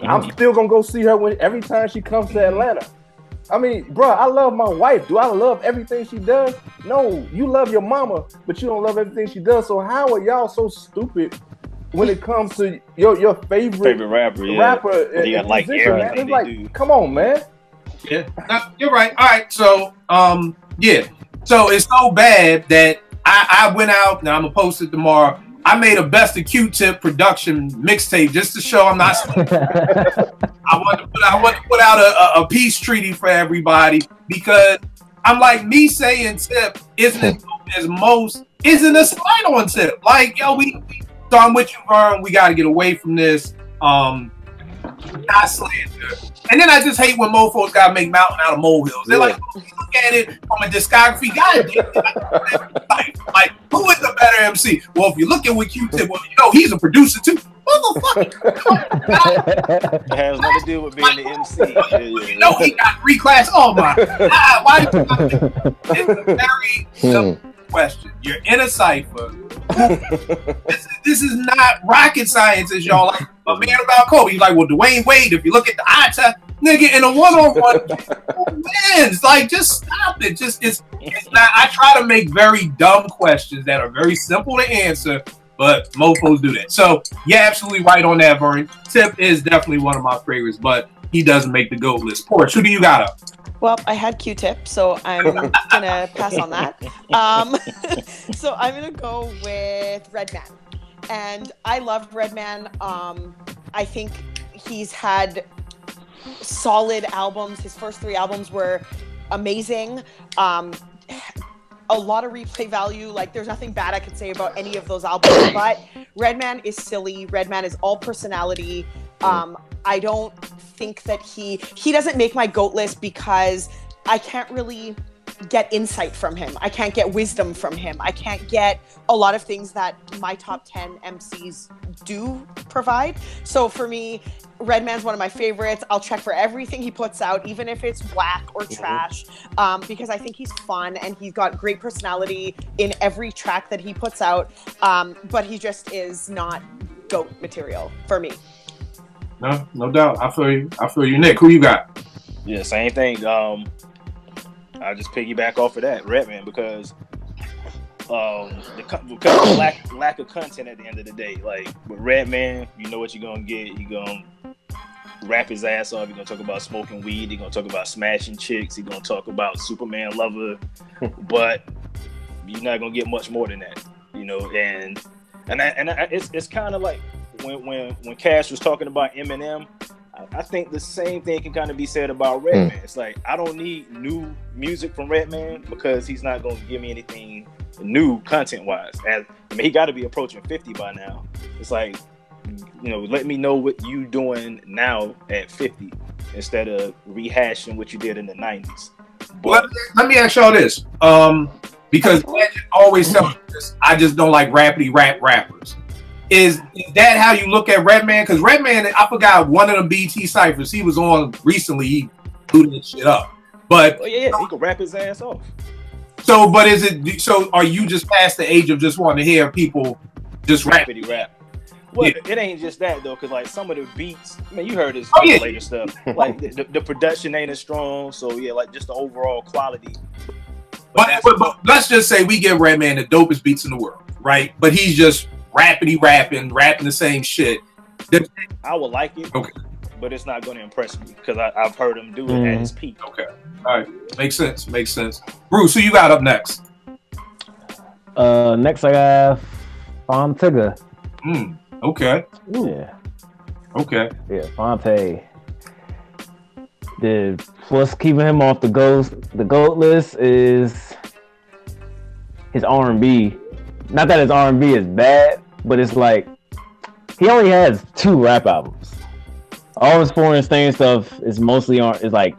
I'm still gonna go see her every time she comes to Atlanta. I mean, bro, I love my wife. Do I love everything she does? No, you love your mama, but you don't love everything she does. So how are y'all so stupid when it comes to your favorite rapper? Yeah, like everything it's like, do. Come on, man. Yeah, you're right. All right, so yeah, so it's so bad that I went out. Now I'm gonna post it tomorrow. I made a Best of Q-Tip production mixtape just to show I'm not. I want to put out a peace treaty for everybody because I'm like, me saying Tip isn't a slight on Tip. Like, yo, so I'm with you, Vern. We got to get away from this. Not slander. And then I just hate when mofos got to make mountain out of molehills. They're like, oh, you look at it from a discography. Like, who is the better MC? Well, if you look at what Q-Tip, well, you know, he's a producer too. Motherfucker. It has nothing to do with being the MC. You know, he got 3 classes. Oh my. Why? It's a very simple question. You're in a cipher. This is not rocket science, as y'all like. A man about Kobe. He's like, well, Dwayne Wade, if you look at the eye test, nigga, in a one-on-one, wins. Like, just stop it. It's not. I try to make very dumb questions that are very simple to answer, but mofos do that. So, yeah, absolutely right on that, Vern. Tip is definitely one of my favorites, but he doesn't make the GOAT list. Porsche, who do you got up? Well, I had Q-Tip, so I'm gonna pass on that. So I'm gonna go with Redman. And I love Redman. I think he's had solid albums. His first 3 albums were amazing. A lot of replay value. Like, there's nothing bad I could say about any of those albums. But Redman is silly. Redman is all personality. I don't think that he doesn't make my GOAT list because I can't really get insight from him. I can't get wisdom from him. I can't get a lot of things that my top 10 MCs do provide. So for me, Redman's one of my favorites. I'll check for everything he puts out, even if it's whack or trash, because I think he's fun and he's got great personality in every track that he puts out. But he just is not GOAT material for me. No doubt. I feel you. Nick, who you got? Yeah, same thing. I'll just piggyback off of that, Redman, because the lack of content at the end of the day. Like, with Redman, you know what you're gonna get. You're gonna rap his ass off. You're gonna talk about smoking weed. You're gonna talk about smashing chicks. You're gonna talk about Superman lover, but you're not gonna get much more than that, you know. And it's kind of like when Cash was talking about Eminem. I think the same thing can kind of be said about Redman. It's like, I don't need new music from Redman because he's not going to give me anything new content-wise. He got to be approaching 50 by now. It's like, you know, let me know what you doing now at 50 instead of rehashing what you did in the 90s. But let me ask y'all this, because Legend always tells me this. I just don't like rapidy rap rappers. Is that how you look at Redman? Because Redman, I forgot one of the BT ciphers he was on recently. He blew that shit up. But he could rap his ass off. So, but is it so? Are you just past the age of just wanting to hear people just rapidy rap? Well, it ain't just that though, because like some of the beats, man, you heard his later stuff. Like the production ain't as strong, so yeah, like just the overall quality. But let's just say we give Redman the dopest beats in the world, right? But he's just rapping the same shit. I would like it, but it's not going to impress me because I've heard him do it at his peak. Okay, all right, makes sense. Bruce, who you got up next? Next I got Fontigga. Okay. Yeah. Okay. Yeah, Fonte. What's keeping him off the GOAT list is his R&B. Not that his R&B is bad, but it's like he only has 2 rap albums. All his Foreign Stain stuff is mostly is like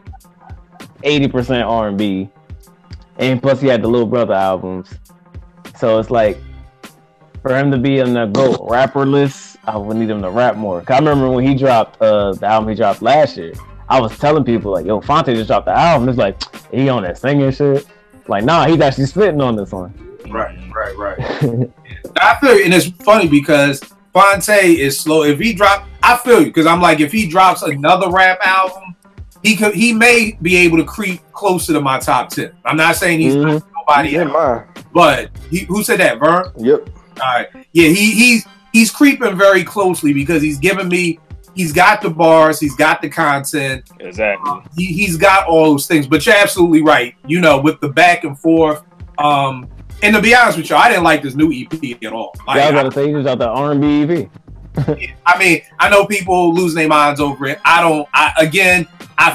80% R&B, and plus he had the Little Brother albums. So it's like for him to be on the GOAT rapper list, I would need him to rap more. 'Cause I remember when he dropped the album he dropped last year, I was telling people like, "Yo, Fonte just dropped the album." It's like he on that singing shit. Like, nah, he's actually spitting on this one. Right. I feel you, and it's funny because Fonte is slow. If he drop, I feel you because I'm like, if he drops another rap album, he may be able to creep closer to my top 10. I'm not saying he's not nobody else, but who said that? Vern? Yep. All right. Yeah, he's creeping very closely because he's giving me. He's got the bars. He's got the content. Exactly. He's got all those things. But you're absolutely right. You know, with the back and forth. And to be honest with you, I didn't like this new EP at all. Like, yeah, I was about to say he was out the R&B EP. I mean, I know people lose their minds over it. I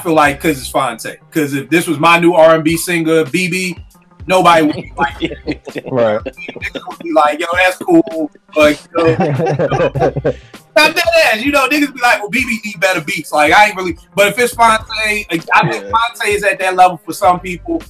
feel like because it's Fonte. Because if this was my new R&B singer, BB, nobody would be like it. Right. Niggas would be like, yo, that's cool. But, not that ass. You know, niggas be like, well, BB need better beats. Like, I ain't really. But if it's Fonte, I think Fonte is at that level for some people.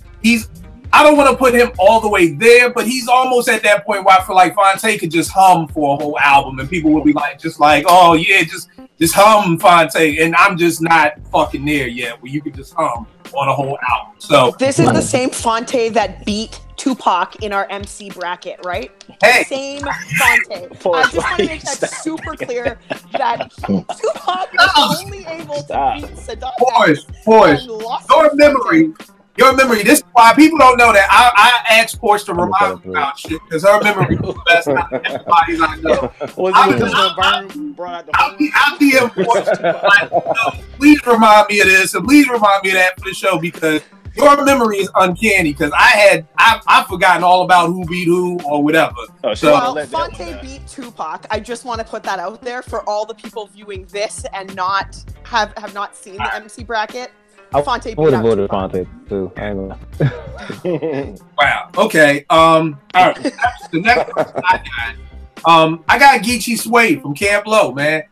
I don't want to put him all the way there, but he's almost at that point where I feel like Fonte could just hum for a whole album, and people would be like, oh yeah, just hum Fonte, and I'm just not fucking there yet, where you could just hum on a whole album. So this is the same Fonte that beat Tupac in our MC bracket, right? Hey, same Fonte. I just want to make that super clear that Tupac was only able to beat Sadat. Boys, your memory. This is why people don't know that I asked Porsche to remind me about shit because her memory is the best out of everybody I know. I'll be in Porsche. Please remind me of this and please remind me of that for the show because your memory is uncanny because I've forgotten all about who beat who or whatever. Well, Fonte beat Tupac. I just want to put that out there for all the people viewing this and not have not seen the MC bracket. Fonte would have voted Fonte too. I ain't gonna. Wow. Okay. All right. The next person I got Geechee Sway from Camp Low, man.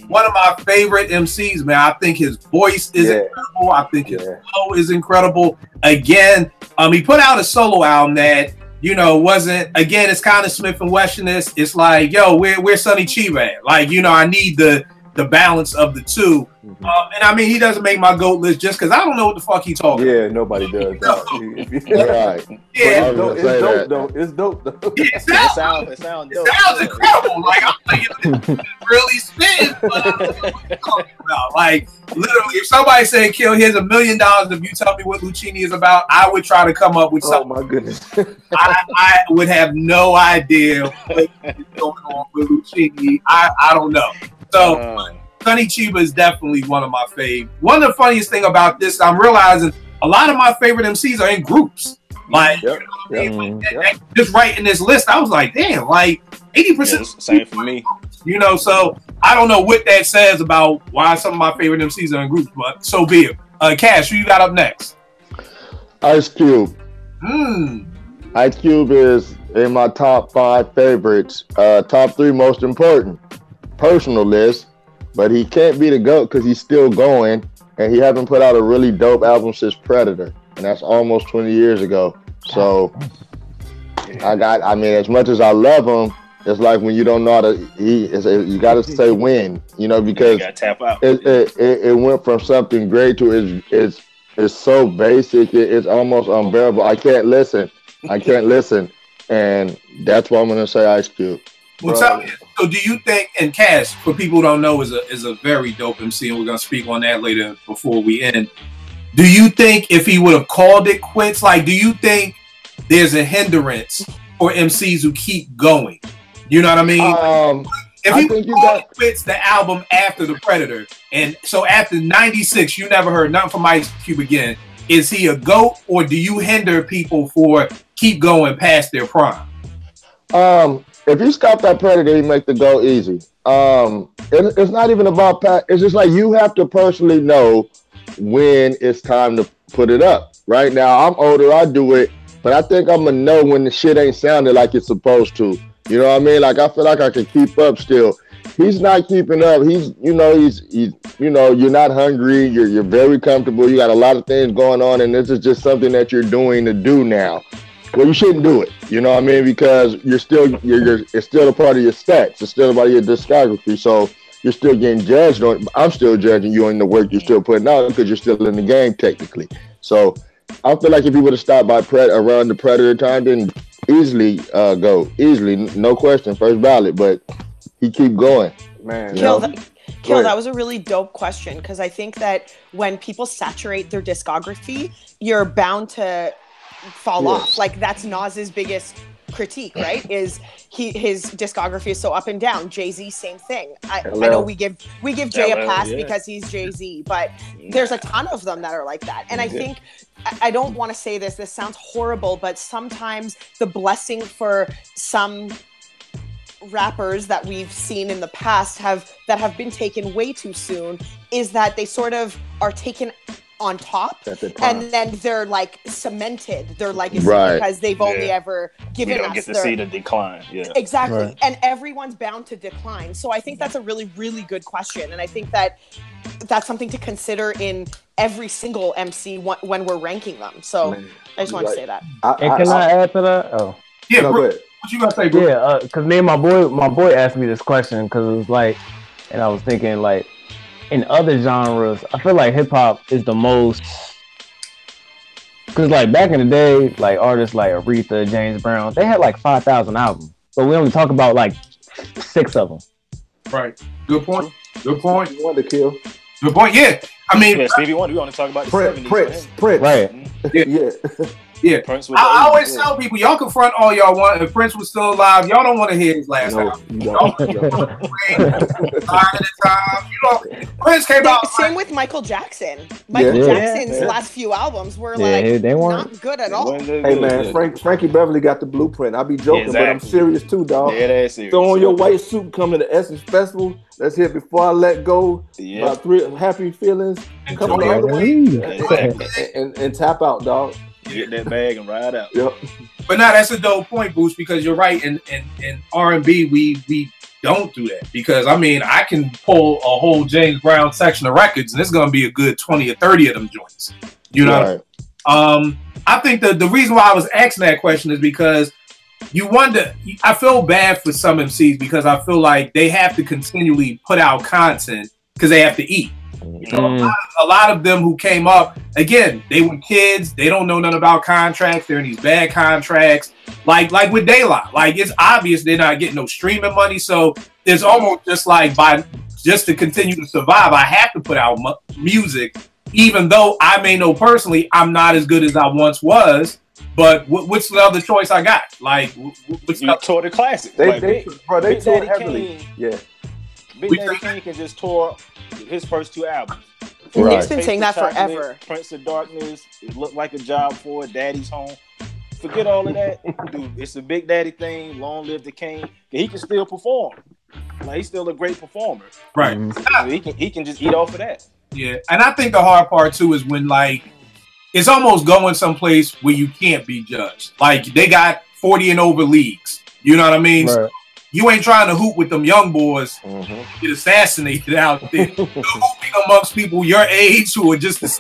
One of my favorite MCs, man. I think his voice is incredible. I think his flow is incredible. Again, he put out a solo album that, you know, wasn't, again, it's kind of Smith and Wesson-ish. It's like, yo, where's Sonny Chiba at? Like, you know, I need the balance of the two. And I mean, he doesn't make my GOAT list just because I don't know what the fuck he talking about. Yeah, nobody does. Right. Yeah. It's dope though. Yeah, it sounds incredible. Like, I'm like, really spin. But I don't know what you're talking about. Like, literally, if somebody said, Kill, here's $1 million if you tell me what Lucchini is about, I would try to come up with something. Oh my goodness. I would have no idea what is going on with Lucchini. I don't know. So, Sonny Chiba is definitely one of my faves. One of the funniest thing about this, I'm realizing a lot of my favorite MCs are in groups. Like, you know what I mean? Just writing this list, I was like, damn, like 80%. Same for me. You know, so I don't know what that says about why some of my favorite MCs are in groups, but so be it. Cash, who you got up next? Ice Cube. Ice Cube is in my top 5 favorites. Top 3 most important. Personal list, but he can't be the GOAT because he's still going and he hasn't put out a really dope album since Predator, and that's almost 20 years ago. So I mean, as much as I love him, it's like when you don't know how to, you got to say when, you know, because you tap out. It went from something great to it's so basic, it's almost unbearable. I can't listen, and that's why I'm gonna say Ice Cube. Well, tell me, so do you think, and Cash, for people who don't know, is a very dope MC, and we're going to speak on that later before we end. Do you think if he would have called it quits, like, do you think there's a hindrance for MCs who keep going? You know what I mean? If he quits the album after the Predator, and so after 96, you never heard nothing from Ice Cube again, is he a GOAT, or do you hinder people for keep going past their prime? If you stop that Predator, you make the goal easy. It's not even about it's just like you have to personally know when it's time to put it up. Right now, I'm older, I do it, but I think I'm gonna know when the shit ain't sounding like it's supposed to. You know what I mean? Like, I feel like I can keep up still. He's not keeping up. He's you're not hungry. You're very comfortable. You got a lot of things going on, and this is just something that you're doing to do now. well, you shouldn't do it. You know what I mean? Because you're it's still a part of your stats. It's still a part of your discography. So you're still getting judged on. I'm still judging you on the work you're still putting out because you're still in the game technically. So I feel like if you would have stopped by around the Predator time, then easily go easily, no question, first ballot. But he keep going, man. Kill, that was a really dope question because I think that when people saturate their discography, you're bound to fall off. Like that's Nas's biggest critique, right? Is his discography is so up and down. Jay-Z, same thing. I know we give Jay a pass because he's Jay-Z, but there's a ton of them that are like that. And I think I don't want to say this sounds horrible, but sometimes the blessing for some rappers that we've seen in the past that have been taken way too soon is that they sort of are taken on top and then they're like cemented their legacy because they've only ever given us get to see the decline. Exactly. And everyone's bound to decline. So I think that's a really, really good question. And I think that that's something to consider in every single MC when we're ranking them. So I just want to say that. Can I add to that? Oh. Yeah, no, what you gonna say, bro? Yeah, because me and my boy asked me this question because it was like, and I was thinking like, in other genres, I feel like hip hop is the most, because like back in the day, like artists like Aretha, James Brown, they had like 5,000 albums, but we only talk about like 6 of them. Right. Good point. Good point. You want to kill? Good point. Yeah. I mean, Stevie Wonder. We want to talk about the 70s. Prince. Right. Yeah. Prince I always tell people, y'all can front all y'all want. If Prince was still alive, y'all don't want to hear his last album. Prince came out. Same with Michael Jackson. Michael Jackson's last few albums were like they weren't not good at all. Hey man, Frankie Beverly got the blueprint. I be joking, but I'm serious too, dog. Yeah, that's serious. Throw on your white suit, come to the Essence Festival. Let's hit Before I Let Go. About 3 Happy Feelings. Come on the other way and tap out, dog. Get that bag and ride out. Yep. But now that's a dope point, Boost, because you're right. In R&B, we don't do that because I mean I can pull a whole James Brown section of records and it's gonna be a good 20 or 30 of them joints. You know. Right. I think the reason why I was asking that question is because you wonder. I feel bad for some MCs because I feel like they have to continually put out content because they have to eat. You know, a lot of them who came up, again, they were kids. They don't know nothing about contracts. They're in these bad contracts. Like with Daylight. Like, it's obvious they're not getting no streaming money. So it's almost just like just to continue to survive, I have to put out music, even though I may know personally I'm not as good as I once was. But what's the other choice I got? Like, what's you tore the classic. They toured heavily. Big Daddy Kane can just tour his first 2 albums. He's been saying that forever. Prince of Darkness, It Looked Like a Job for Daddy's Home. Forget all of that. Dude, it's a Big Daddy thing. Long live the King. He can still perform. Like, he's still a great performer. Right. He can just eat off of that. Yeah. And I think the hard part too is when like it's almost going someplace where you can't be judged. Like they got 40 and over leagues. You know what I mean? Right. So you ain't trying to hoop with them young boys get assassinated out there. You're hooping amongst people your age who are just as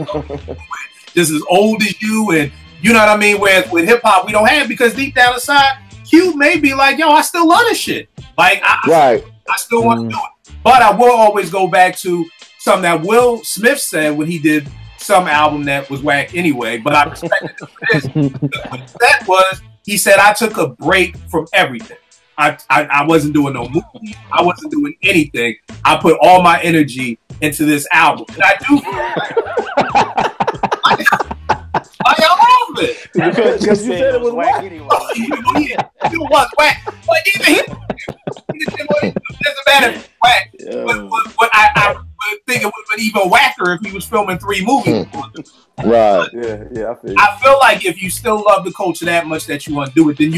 old as you, and you know what I mean? Whereas with hip hop, we don't have, because deep down inside, Q may be like, yo, I still love this shit. Like, I still want to do it. But I will always go back to something that Will Smith said when he did some album that was whack anyway, but I respected it for this. What that was, he said, I took a break from everything. I wasn't doing no movie. I wasn't doing anything. I put all my energy into this album. And I do. I love it. Because you said it was whack. Anyway. It was whack. But even it doesn't matter if it's whack. But I think it would have been even whacker if he was filming 3 movies. Right. Yeah. I feel like if you still love the culture that much that you want to do it, then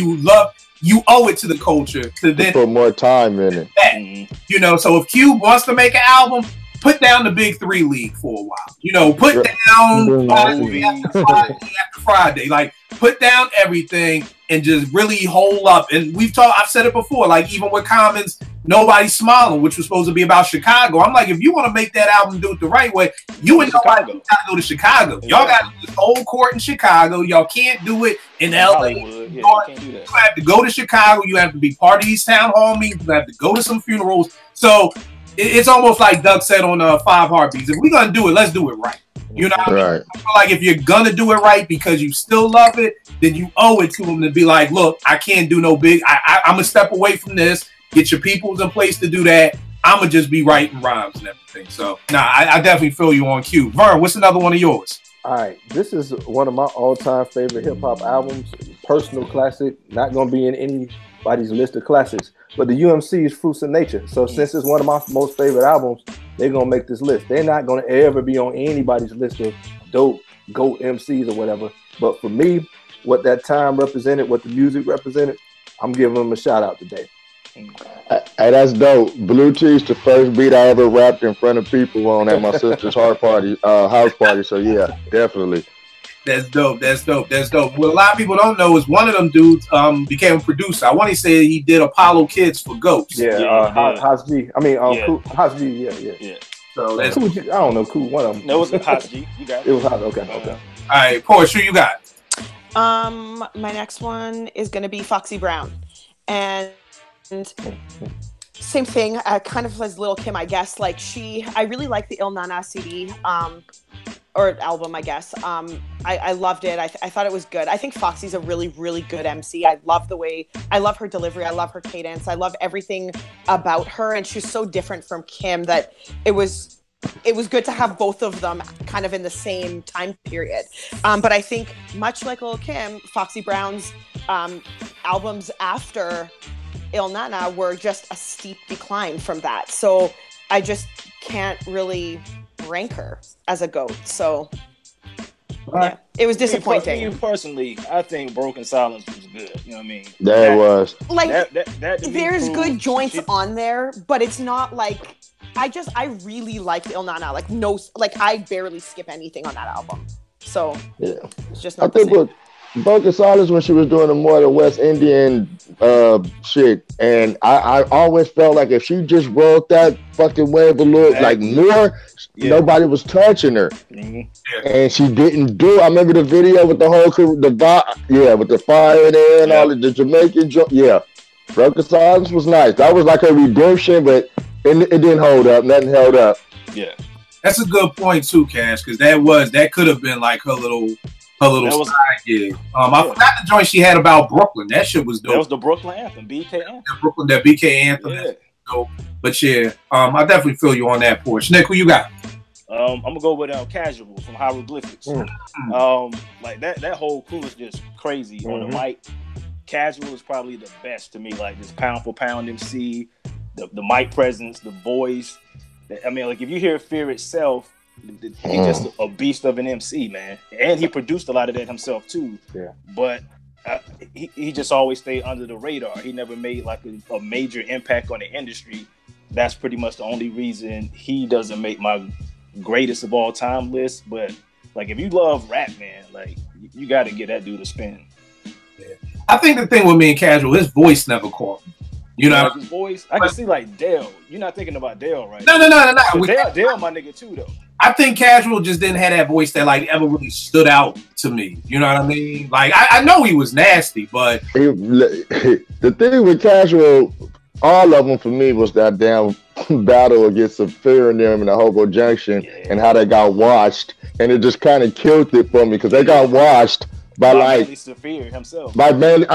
you owe it to the culture to then put more time in it. You know, so if Cube wants to make an album, put down the Big Three League for a while. You know, put down Friday after Friday. Like, put down everything and just really hold up. And I've said it before, like, even with Common's Nobody's Smiling, which was supposed to be about Chicago. I'm like, if you want to make that album do it the right way, you and Nobody got to go to Chicago. Y'all got to do this whole court in Chicago. Y'all can't do it in LA. You have to go to Chicago. You have to be part of these town hall meetings. You have to go to some funerals. So it's almost like Doug said on 5 Heartbeats. If we're going to do it, let's do it right. You know what I mean? I feel like if you're going to do it right because you still love it, then you owe it to them to be like, look, I can't do no big. I'm going to step away from this. Get your peoples in place to do that. I'm going to just be writing rhymes and everything. So, I definitely feel you on cue. Vern, what's another one of yours? All right. This is one of my all-time favorite hip-hop albums. Personal classic. Not going to be in anybody's list of classics. But the UMC's Fruits of Nature. So since it's one of my most favorite albums, they're going to make this list. They're not going to ever be on anybody's list of dope GOAT MCs or whatever. But for me, what that time represented, what the music represented, I'm giving them a shout-out today. Hey, that's dope. Blue Cheese, the first beat I ever rapped in front of people on at my sister's house party. So yeah, definitely. That's dope. What a lot of people don't know is one of them dudes became a producer. I want to say he did Apollo Kids for Ghosts. Haas G. I mean, Haas G. Yeah. So that's Cool G, I don't know. Cool. One of them. No, it was Haas G. You got it. It was Haas. Okay. All right, Porsche, who you got? My next one is going to be Foxy Brown, and same thing, kind of as Lil' Kim, I guess. Like I really like the Il Nana CD, or album, I guess. I loved it. I thought it was good. I think Foxy's a really, really good MC. I love her delivery. I love her cadence. I love everything about her. And she's so different from Kim that it was good to have both of them kind of in the same time period. But I think much like Lil' Kim, Foxy Brown's albums after Il Nana were just a steep decline from that. So I just can't really rank her as a GOAT. So yeah, it was disappointing. Me personally, I think Broken Silence was good. You know what I mean? That was. Like, that there's good joints on there, but it's not like, I really liked Il Nana. Like I barely skip anything on that album. So yeah, it's just not the same. Broken Silence, when she was doing the more the West Indian shit, and I always felt like if she just rolled that fucking wave a little like more, nobody was touching her, and she didn't do it. I remember the video with the whole crew, with the fire there and all of the Jamaican Broken Silence was nice. That was like a redemption, but it didn't hold up. Nothing held up. Yeah, that's a good point too, Cash, because that could have been like her little side gig. I forgot the joint she had about Brooklyn. That shit was dope. That was the Brooklyn anthem, BK anthem. That BK anthem. Yeah. Dope. But yeah, I definitely feel you on that porch. Nick, who you got? I'm gonna go with Casual from Hieroglyphics. Like that whole crew is just crazy on the mic. Casual is probably the best to me. Like this pound for pound MC, the mic presence, the voice. I mean, like if you hear Fear Itself, he's just a beast of an MC, man. And he produced a lot of that himself too. Yeah. But he just always stayed under the radar. He never made like a major impact on the industry. That's pretty much the only reason he doesn't make my greatest of all time list. But like if you love rap, man, like you got to get that dude a spin. Yeah. I think the thing with me and Casual, his voice never caught me. You know, his voice. I can see like Dale. You're not thinking about Dale, right? No. Dale, my nigga too, though. I think Casual just didn't have that voice that like ever really stood out to me. You know what I mean? Like I know he was nasty, but the thing with Casual, all of them for me was that damn battle against Saphir and them in the Hobo Junction and how they got washed, and it just kind of killed it for me because they got washed. By Manly Saphir himself. By Manly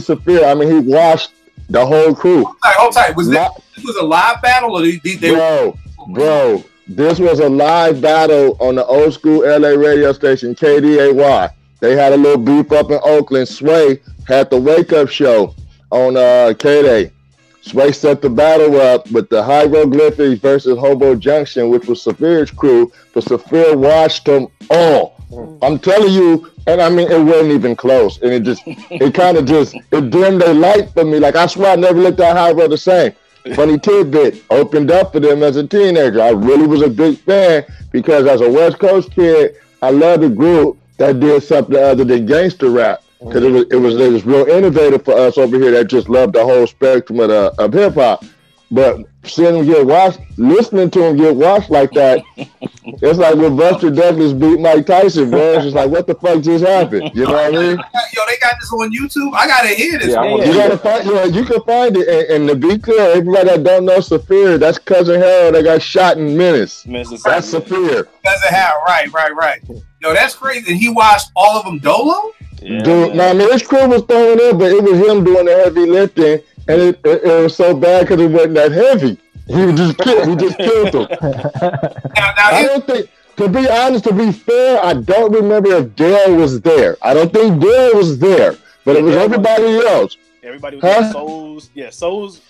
Saphir. I mean, he washed the whole crew. Hold tight. This was a live battle, or Bro, this was a live battle on the old school LA radio station KDAY. They had a little beef up in Oakland. Sway had the wake up show on KDAY. Sway set the battle up with the Hieroglyphics versus Hobo Junction, which was Saphir's crew, but Saphir washed them all. I'm telling you, and I mean, it wasn't even close. And it kind of dimmed their light for me. Like, I swear I never looked at Hyro the same. funny tidbit, opened up for them as a teenager. I really was a big fan because as a West Coast kid, I loved a group that did something other than gangster rap. Because it was real innovative for us over here that just loved the whole spectrum of hip hop. But seeing them get washed, listening to them get washed like that, it's like when Buster Douglas beat Mike Tyson, bro. It's just like, what the fuck just happened? You know what I mean? Yo, they got this on YouTube. I gotta hear this. You gotta find, you can find it. And to be clear, everybody that don't know Saphir, that's Cousin Harold that got shot in Menace. That's Saphir. Cousin Harold, right. Yo, that's crazy. And he watched all of them dolo? Yeah, dude, I mean, his crew was throwing in, but it was him doing the heavy lifting. And it was so bad because it wasn't that heavy. He just killed him. I don't think, to be honest, to be fair, I don't remember if Dale was there. I don't think Dale was there, but it was everybody else. Everybody was there. Souls. Yeah, Souls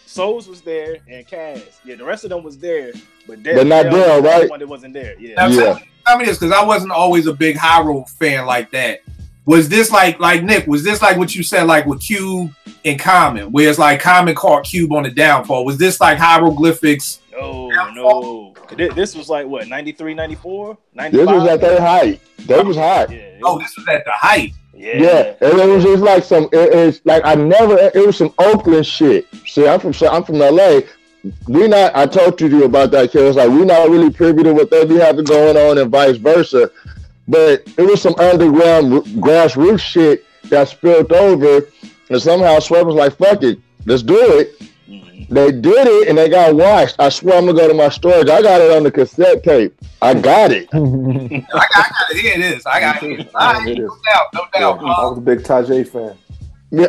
was there, and Kaz. Yeah, the rest of them was there, but not Dale, right? One that wasn't there. Yeah. Now, tell me this, because I wasn't always a big Hyrule fan like that. Was this like Nick? Was this like what you said, like with Cube and Common, where it's like Common caught Cube on the downfall? Was this like hieroglyphics? No. This was like what, 93, 94, 95? This was at their height. They was hot. Yeah, this was at the height. Yeah, and it was just like it's like it was some Oakland shit. See, I'm from LA. I told you about that, kid. It's like we're not really privy to what they be having going on and vice versa. But it was some underground grassroots shit that spilled over, and somehow Sweat was like, fuck it, let's do it. Mm-hmm. They did it, and they got washed. I swear I'm going to go to my storage. I got it on the cassette tape. I got it. I got to hear this. I got to hear this. No doubt. Yeah, I was a big Tajay fan. Yeah.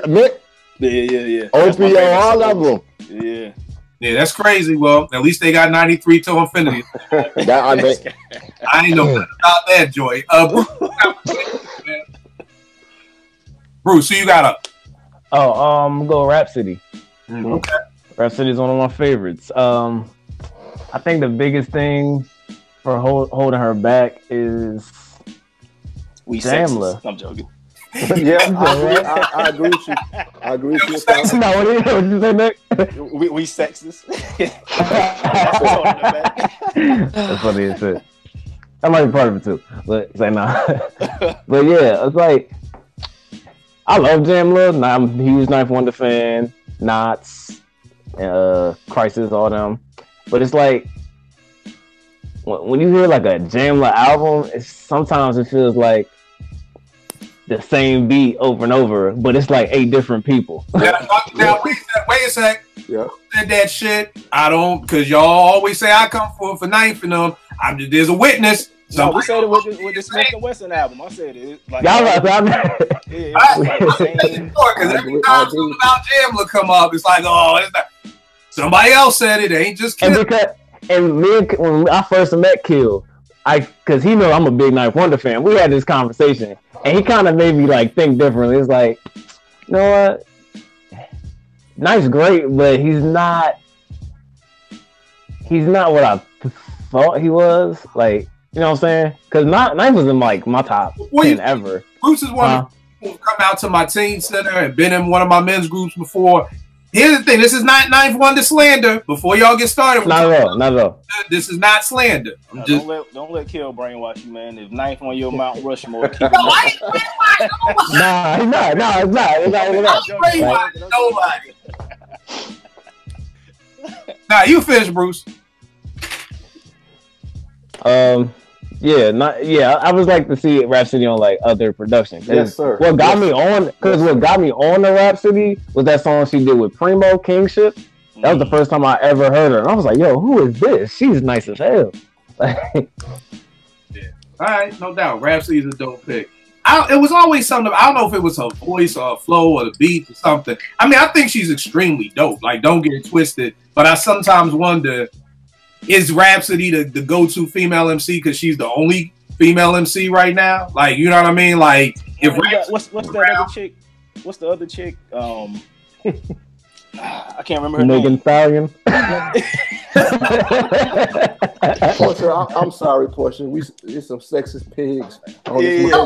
OPO, all of them. Yeah. Yeah, that's crazy. Well, at least they got 93 to infinity. I ain't know nothing about that, Joy. Bruce, who you got up? Go Rhapsody. Okay. Rhapsody is one of my favorites. I think the biggest thing for holding her back is Jamla. I'm joking. Yeah, I agree with you. I agree with you. No, what you say, Nick? We sexist. That's funny as shit. I might be part of it too, but it's like nah. But yeah, it's like I love Jamla. I'm a huge Knife Wonder fan. Knots, Crisis, all them. But it's like when you hear like a Jamla album, sometimes it feels like the same beat over and over, but it's like 8 different people. Now wait a sec. Yeah. Said that shit. I don't, because y'all always say I come for Knife and them. There's a witness. No, we said it with the Smith and Wesson album. I said it. Like, y'all because every time something about Jamla come up, it's like, oh, it's not. Somebody else said it. Ain't just Kill. When I first met Kill, because he know I'm a big Knife Wonder fan. We had this conversation, and he kind of made me like think differently. It's like, you know what? Knife's great, but he's not what I thought he was. Like, you know what I'm saying? Because Knife was in like my top 10 ever. Bruce is one of the people who come out to my teen center and been in one of my men's groups before. Here's the thing: this is not Knife Wonder slander. Before y'all get started, not at all. This is not slander. Don't let Kill brainwash you, man. If Knife on your Mount Rushmore, keep Nah, it's not. Nobody. Nah, you finish, Bruce. I would like to see Rhapsody on like other productions. Yes, sir. What got me on the Rhapsody was that song she did with Primo, Kingship. That was the first time I ever heard her, and I was like, "Yo, who is this? She's nice as hell." Yeah. All right, no doubt. Rhapsody is a dope pick. It was always something. I don't know if it was her voice or her flow or the beat or something. I mean, I think she's extremely dope. Like, don't get it twisted. But I sometimes wonder, is Rhapsody the go-to female MC because she's the only female MC right now? Like, you know what I mean? Like, if what's that other chick? What's the other chick? I can't remember her Megan name. Stallion. Portia, I'm sorry, Portia. It's some sexist pigs. Yeah.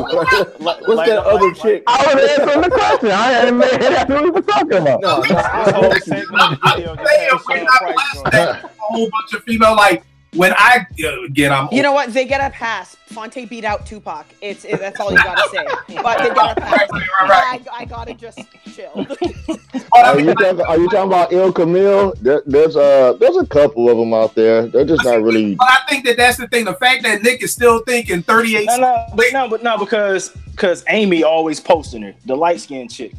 What's that other chick? I was answering the question. I hadn't made that's what we were talking about. No, This whole segment of the video just had Sean Price on. A whole bunch of female, like when I again, I'm. You know what? They get a pass. Fonte beat out Tupac. That's all you gotta say. But they get a pass. Right. I gotta just chill. Are you talking about Il Camille? There's a couple of them out there. They're just not really. But I think that's the thing. The fact that Nick is still thinking 38. No, because Amy always posting her, the light skinned chick.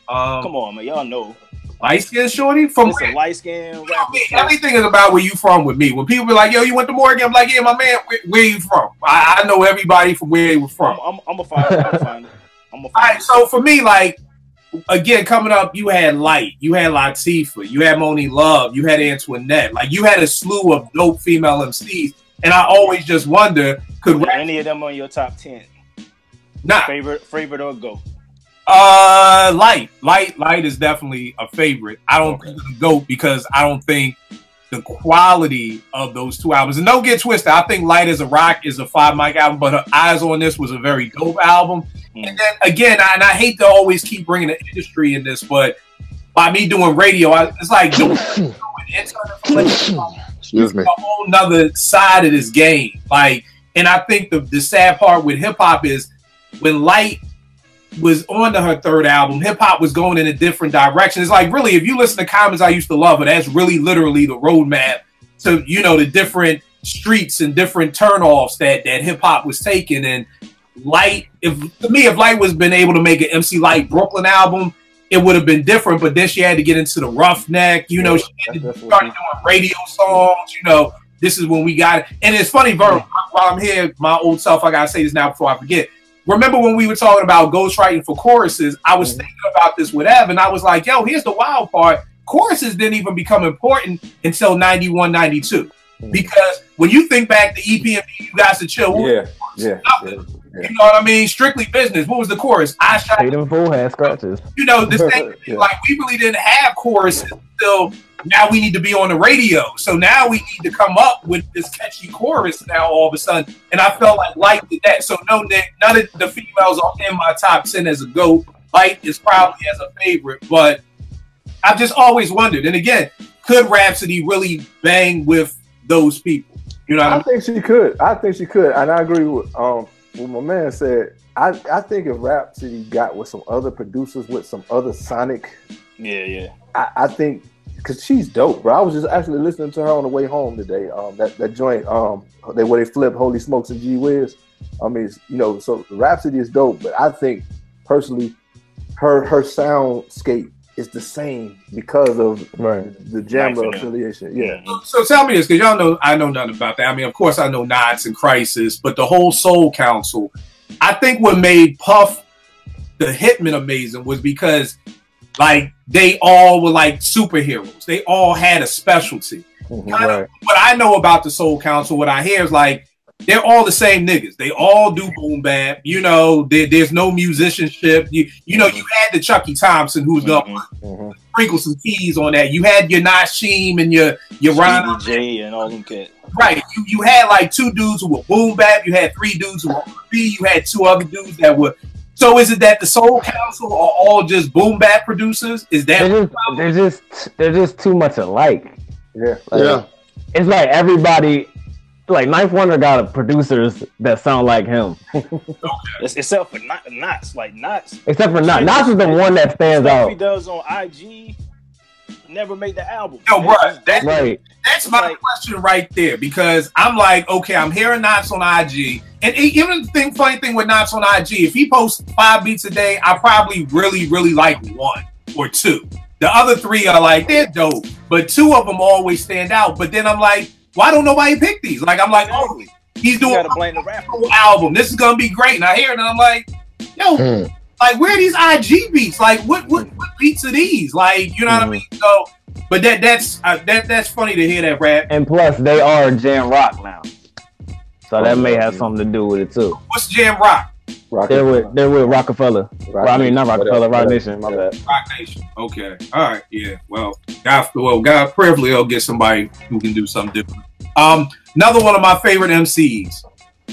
Come on, man, y'all know. Light skin shorty from It's a light skin rapper. everything is about where you from with me. When people be like, "Yo, you went to Morgan," I'm like, "Yeah, my man, where you from?" I know everybody from where they were from. I'm a find it. All right, so for me, like again, coming up, you had Light, you had Latifah, you had Moni Love, you had Antoinette. Like you had a slew of dope female MCs, and I always just wonder, could any of them on your top 10? Nah. Favorite or go? Light is definitely a favorite. I don't think it's a GOAT because I don't think the quality of those two albums, and don't get twisted, I think Light as a Rock is a 5 mic album, but her Eyes on This was a very dope album. And then again, and I hate to always keep bringing the industry in this, but by me doing radio, it's like doing Excuse me. a whole nother side of this game. Like, and I think the sad part with hip hop is when Light was on to her third album, hip hop was going in a different direction. It's like, really, if you listen to Comments I Used to Love Her, that's really literally the roadmap to, you know, the different streets and different turnoffs that hip hop was taking. And Light, if Light was been able to make an MC Light Brooklyn album, it would have been different. But then she had to get into the Roughneck, you know, she had to start doing radio songs, you know. This is when we got it. And it's funny, Vern, while I'm here, my old self, I gotta say this now before I forget. Remember when we were talking about ghostwriting for choruses? I was thinking about this with Ev, and I was like, yo, here's the wild part. Choruses didn't even become important until 91, 92. Because when you think back to EPMD, You Got to Chill. Yeah. You know what I mean? Strictly Business. What was the chorus? I shot. Paid in full, had scratches. You know, this thing, like, we really didn't have choruses until now we need to be on the radio. So now we need to come up with this catchy chorus now all of a sudden. And I felt like Light did that. So no, Nick, none of the females are in my top 10 as a GOAT. Light is probably as a favorite, but I've just always wondered. And again, could Rhapsody really bang with those people? You know what I mean? think she could. I think she could. And I agree with what my man said. I think if Rhapsody got with some other producers with some other sonic, I think, because she's dope, bro. I was just actually listening to her on the way home today. That joint, where they flip Holy Smokes and G Wiz. I mean, you know, so Rhapsody is dope, but I think personally, her soundscape is the same because of the Jamla affiliation. Yeah. So tell me this, because y'all know I know nothing about that. I mean, of course I know Knots and Crisis, but the whole Soul Council, I think what made Puff the Hitman amazing was because, like, they all were like superheroes. They all had a specialty. What I know about the Soul Council, what I hear is like, they're all the same niggas. They all do boom bap. You know, there's no musicianship. You know, you had the Chucky Thompson who's gonna sprinkle some keys on that. You had your Nasheem and your Ron J and all them kids. Right. You had like 2 dudes who were boom bap. You had 3 dudes who were R&B. You had 2 other dudes that were. So is it that the Soul Council are all just boom bap producers? Is that they're just too much alike? Yeah. It's like everybody. Like Ninth Wonder got producers that sound like him. Except for Knots. Like Knots. Except for Knots. Knots is the one that stands out. He does on IG. Never made the album. No, that's my question right there, because I'm like, okay, I'm hearing Knots on IG, and even the funny thing with Knots on IG, if he posts 5 beats a day, I probably really like 1 or 2. The other 3 are like, they're dope, but 2 of them always stand out. But then I'm like, why don't nobody pick these? Like, I'm like, oh, he's doing a whole album. This is gonna be great. And I hear it, and I'm like, yo, like, where are these IG beats? Like, what beats are these? Like, you know what I mean? So, but that's funny to hear that rap. And plus, they are Jam Rock now, so that may have something to do with it too. What's Jam Rock? They're with Rockefeller. I mean, not Rockefeller, Rock Nation. My bad. Rock Nation. Okay. All right. Yeah. Well, God, prayerfully, I'll get somebody who can do something different. Another one of my favorite MCs.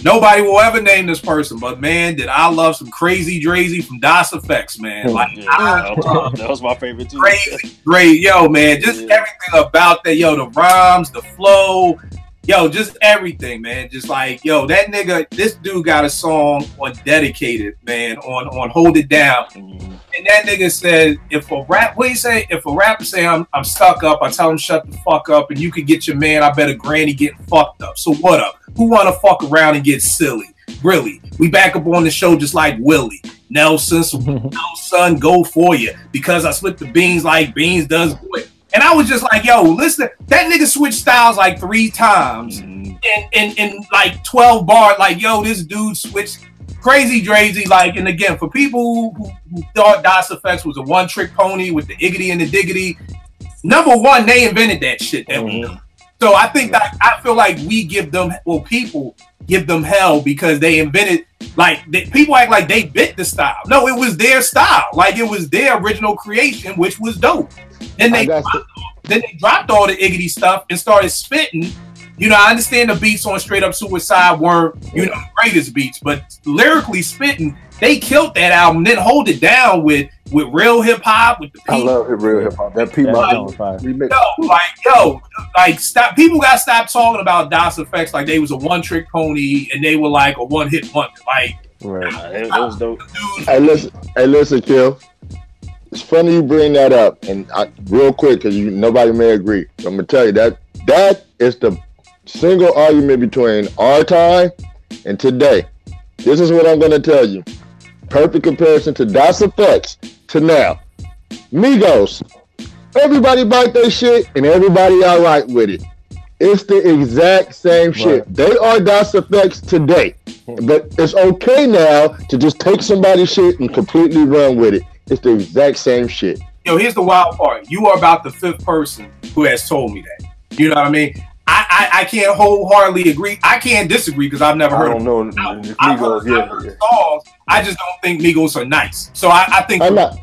Nobody will ever name this person, but man, did I love some Crazy Drazy from DOS Effects, man. Like that was my favorite too. Crazy, great, yo, man. Just everything about that, yo, the rhymes, the flow, yo, just everything, man. Just like, yo, that nigga, this dude got a song on Dedicated, man, on Hold It Down. And that nigga said, if a rapper say I'm stuck up, I tell him shut the fuck up, and you can get your man, I bet a granny getting fucked up. So what up? Who wanna fuck around and get silly? Really? We back up on the show just like Willie. Nelson, son, go for you. Because I split the beans like Beans does boy. And I was just like, yo, listen, that nigga switched styles like 3 times in like 12 bars. Like, yo, this dude switched Crazy Drazy. Like, and again, for people who thought DOS Effects was a one-trick pony with the iggity and the diggity, number one, they invented that shit. So I think that I feel like we give them, people give them hell because they invented, people act like they bit the style. No, it was their style. Like, it was their original creation, which was dope. Then they dropped all the iggity stuff and started spitting. You know, I understand the beats on Straight Up Suicide weren't, the greatest beats, but lyrically spitting, they killed that album. Then Hold It Down with real hip hop, with the P. I love real hip hop. That P remix. Stop. People got to stop talking about DOS Effects like they was a one-trick pony and they were like a one-hit wonder. Like, it was dope. Hey, listen, Kill. It's funny you bring that up, and real quick, because nobody may agree. I'm gonna tell you that is the single argument between our time and today. This is what I'm gonna tell you. Perfect comparison to DOS Effects to now. Migos. Everybody bite their shit, and everybody all right with it. It's the exact same shit. They are DOS Effects today, but it's okay now to just take somebody's shit and completely run with it. It's the exact same shit. Yo, here's the wild part. You are about the 5th person who has told me that. You know what I mean? I can't wholeheartedly agree. I can't disagree because I've never heard of Migos. I've heard songs. I just don't think Migos are nice. So I think I'm not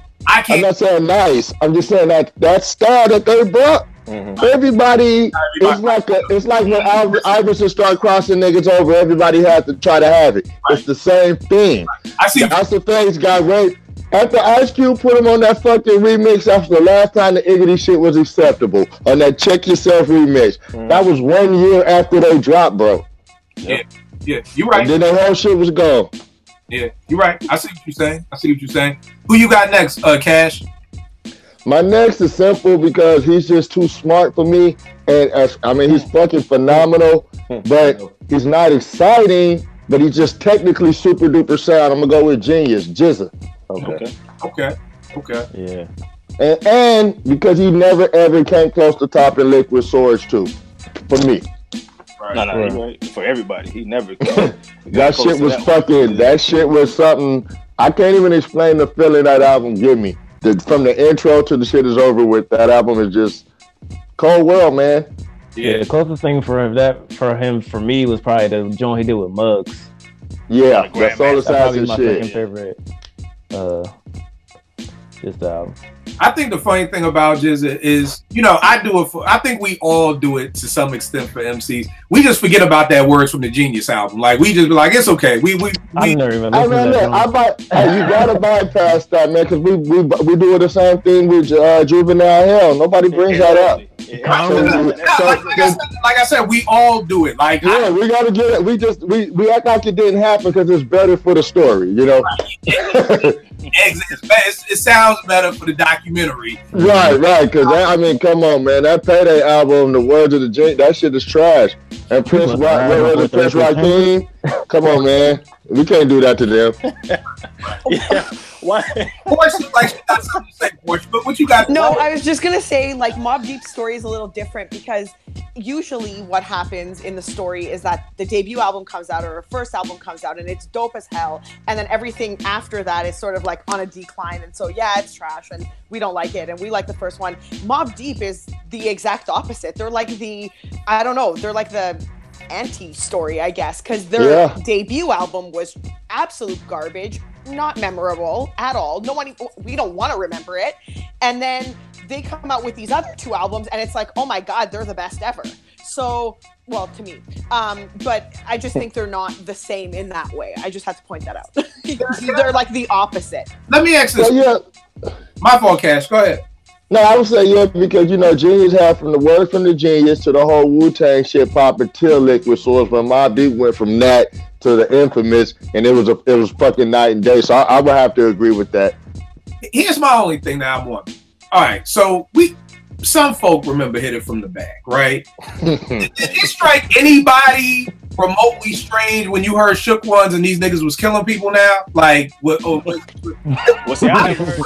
saying nice. I'm just saying that style that they brought. Everybody, it's like when Iverson started crossing niggas over. Everybody had to try to have it. It's the same thing. I see. That's the things got raped. After Ice Cube put him on that fucking remix after the last time the iggity shit was acceptable, on that Check Yourself remix, that was 1 year after they dropped, bro. Yeah, you're right. And then the whole shit was gone. Yeah, you're right. I see what you're saying. Who you got next, Cash? My next is simple because he's just too smart for me. And I mean, he's fucking phenomenal, but he's not exciting, but he's just technically super duper sound. I'm gonna go with Genius, GZA. Okay. Yeah. And because he never ever came close to topping Liquid Swords too, for me. Right. For everybody, he never. That shit was fucking. That shit was something. I can't even explain the feeling that album give me. From the intro to the shit is over with. That album is just cold world, man. Yeah, the closest thing for me was probably the joint he did with Muggs. Yeah, that's all the size of my shit. Second favorite. Just album. I think the funny thing about GZA is, I think we all do it to some extent for MCs. We just forget about that Words from the Genius album. Like, we just be like, it's okay. I never even listened to that song. You gotta bypass that, man, because we do the same thing with Juvenile Hell. Nobody brings that up. Like I said, we all do it. Like, yeah, we gotta get it. We act like it didn't happen because it's better for the story, It sounds better for the documentary. Right. Because I mean, come on, man. That Payday album, the Words of the Drink, that shit is trash. And Prince Rakim, come on, man. We can't do that to them. Yeah. Why? Portia, like, she got something to say, Portia, but what you got? No, I was just gonna say, like, Mobb Deep's story is a little different because usually what happens in the story is that the debut album comes out or a first album comes out and it's dope as hell, and then everything after that is sort of like on a decline, and so yeah, it's trash and we don't like it and we like the first one. Mobb Deep is the exact opposite. They're like they're like the anti-story, I guess, because their debut album was absolute garbage, not memorable at all. We don't want to remember it. And then they come out with these other 2 albums, and it's like, oh my God, they're the best ever. So, well, to me. But I just think they're not the same in that way. I just had to point that out. They're like the opposite. Let me ask this. My fault, Cash. Go ahead. No, I would say because Genius had from the word from the Genius to the whole Wu-Tang shit popping till Liquid Swords, but Mobb Deep went from that to the Infamous, and it was fucking night and day. So I would have to agree with that. Here's my only thing that I'm wondering. All right, so some folk remember Hit It From the Back, right? Did it strike anybody remotely strange when you heard Shook Ones and these niggas was killing people now? Like, what? See, I never heard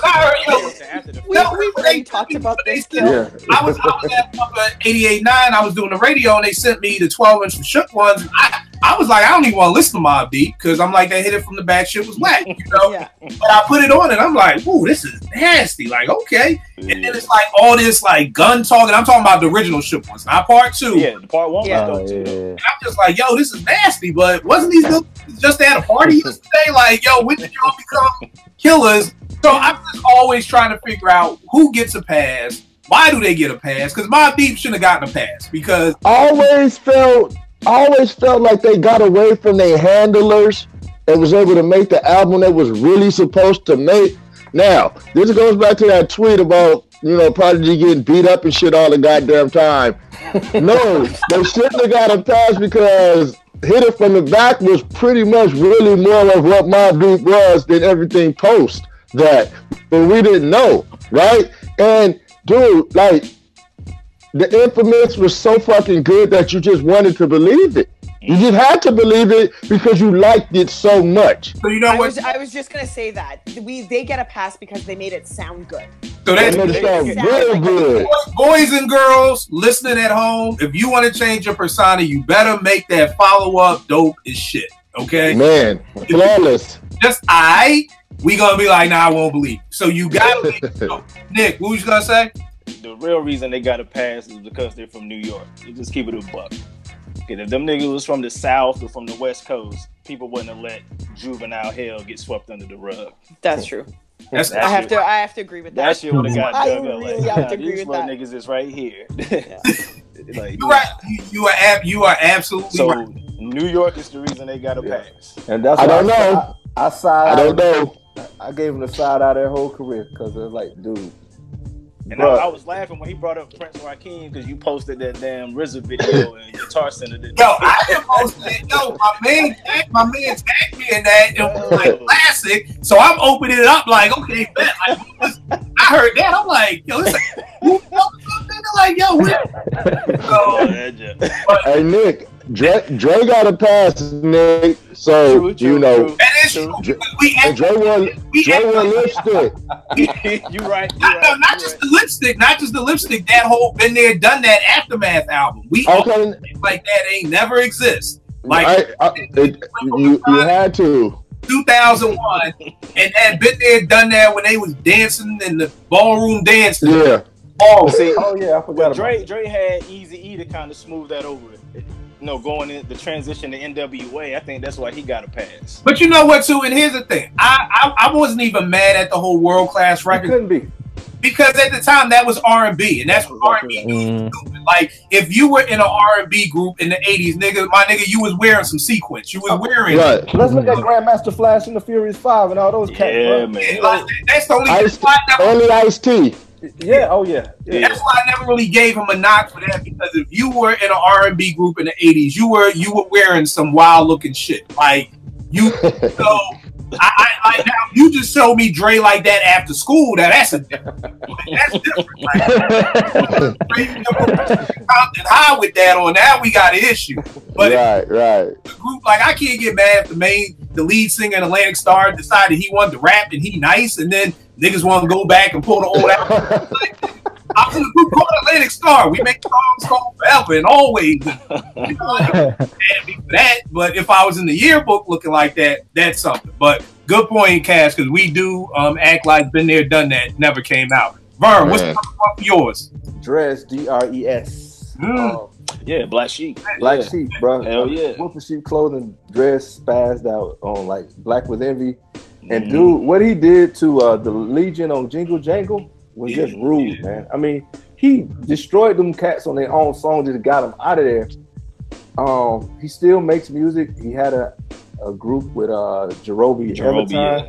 we already talked about this. Yeah. I was at 88.9. I was doing the radio and they sent me the 12-inch from Shook Ones. I was like, I don't even want to listen to Mobb Deep because I'm like, that Hit It From the Back shit was whack, Yeah. But I put it on and I'm like, ooh, this is nasty. Like, okay. And then it's like all this like gun talking. I'm talking about the original Shook Ones, not part 2. Yeah, the part 1 was dope too. And I'm just like, yo, this is nasty. But wasn't these dudes just at a party yesterday? Like, yo, when did y'all become killers? So I'm just always trying to figure out who gets a pass. Why do they get a pass? Because Mobb Deep shouldn't have gotten a pass. Because I always felt like they got away from their handlers and was able to make the album they was really supposed to make. Now, this goes back to that tweet about, Prodigy getting beat up and shit all the goddamn time. No, they shouldn't have got a pass because Hit It From the Back was pretty much really more of what Mobb Deep was than everything post that. But we didn't know, right? And dude, like, the Infamous was so fucking good that you just wanted to believe it. You just had to believe it because you liked it so much. So you know what? I was just gonna say that they get a pass because they made it sound good. So that's real good. Boys and girls listening at home, if you want to change your persona, you better make that follow-up dope as shit. Okay? Man, flawless. We gonna be like, nah, I won't believe. So you gotta Nick, what was you gonna say? The real reason they got a pass is because they're from New York. You just keep it a buck. If them niggas was from the South or from the West Coast, people wouldn't have let juvenile hell get swept under the rug. That's true. I have to agree with that. That shit would have got dug up. Really have to agree with that. Niggas is right here. Like, you're right. You are absolutely right. New York is the reason they got a pass. And that's I don't know. I don't know. I gave him the side out their whole career because it's like, dude. And I was laughing when he brought up Prince Rakeem because you posted that damn RZA video and Guitar Center. I didn't post it. Yo, my man tagged me in that. It was like classic. So I'm opening it up like, okay, bet. Like, I heard that. I'm like, yo, this like, yo, hey Nick, Dre got a pass, Nick. So true. That is true. Dre won lipstick. You right. Not just the lipstick. That whole Been There, Done That Aftermath album. Like that ain't never exist. Like you had to. 2001, and had Been There, Done That when they was dancing in the ballroom dancing. Yeah. I forgot. Dre had Eazy-E to kind of smooth that over. Going in the transition to NWA, I think that's why he got a pass. But you know what, too? And here's the thing: I wasn't even mad at the whole world class record. Couldn't be, because at the time that was R&B, and that's what R&B do. Like if you were in an R&B group in the '80s, my nigga, you was wearing some sequins. You was wearing. Right. Let's look at Grandmaster Flash and the Furious 5 and all those cats. Yeah, man. Like, that's the only Ice-T. Yeah, oh yeah. That's why I never really gave him a knock for that, because if you were in an R&B group in the '80s, you were wearing some wild looking shit. Like you, so I now you just showed me Dre like that after school. That's different. Like, high with that on that, we got an issue. But right. The group, like, I can't get mad if the lead singer in Atlantic Star decided he wanted to rap and he nice, and then niggas want to go back and pull the old album. I was in a group called Atlantic Star. We make songs called forever and always. You know, like, me for that. But if I was in the yearbook looking like that, that's something. But good point, Cash, because we do act like Been There, Done That never came out. Vern, what's the one for yours? Dres, D-R-E-S. Yeah, Black Sheep. Black Sheep, bro. Hell yeah. Wolf in Sheep clothing, dress, spazzed out on like Black with Envy. And dude, what he did to the Legion on Jingle Jangle was just rude, man. I mean, he destroyed them cats on their own song, just got them out of there. He still makes music. He had a group with Jerobi. Can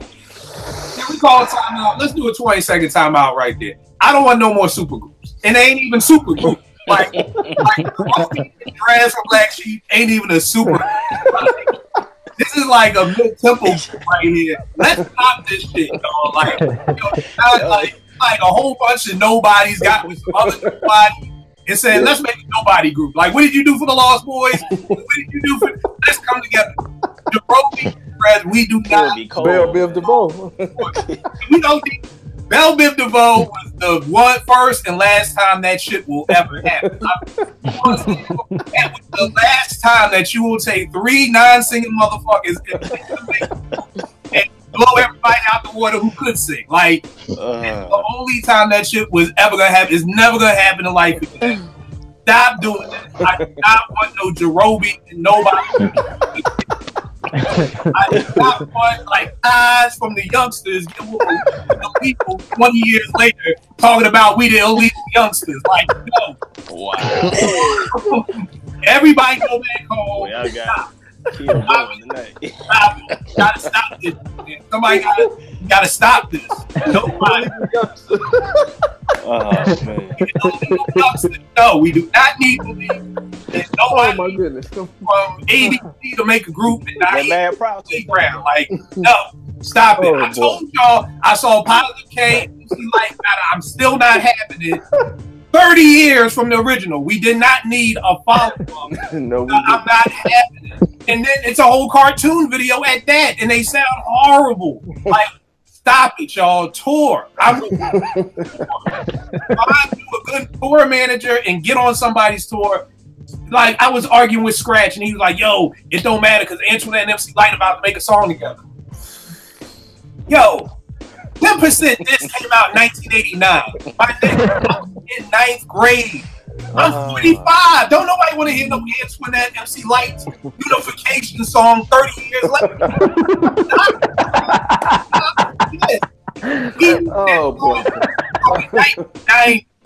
we call a timeout? Let's do a 20-second timeout right there. I don't want no more super groups. And they ain't even super groups. Like Dress from Black Sheep ain't even a super. This is like a mid-tempo right here. Let's stop this shit, dog. Like a whole bunch of nobodies got with some other nobody and saying, let's make a nobody group. Like, what did you do for the Lost Boys? What did you do for? Let's come together. Jerobi, we do not. Bell Biv DeVoe. We don't need. Bell Biv DeVoe was the first and last time that shit will ever happen. That was the last time that you will take 3 non-singing motherfuckers and blow everybody out the water who could sing. Like, the only time that shit was ever gonna happen is never gonna happen in life again. Stop doing that. I do not want no Jerobi and nobody. I do not want like eyes from the youngsters, the people 20 years later talking about we the illegal youngsters. Like, no. Wow. Everybody go back home. I gotta stop this. Somebody gotta stop this. Nobody. Man. No, we do not need to be. There's nobody my goodness. from ABC to make a group and not Mad Proud ground. Like, no, stop it. I told y'all I saw Positive K. Like, I'm still not having it. 30 years from the original. We did not need a follow-up. No, I'm not having it. And then it's a whole cartoon video at that, and they sound horrible. Like, stop it, y'all. Tour. Find you a good tour manager and get on somebody's tour. Like, I was arguing with Scratch, and he was like, yo, it don't matter because Antoinette and MC Light about to make a song together. Yo, 10% this came out in 1989. My nigga, I was in 9th grade. I'm 45. Don't nobody want to hear no Antoinette MC Light unification song 30 years later. Oh, boy.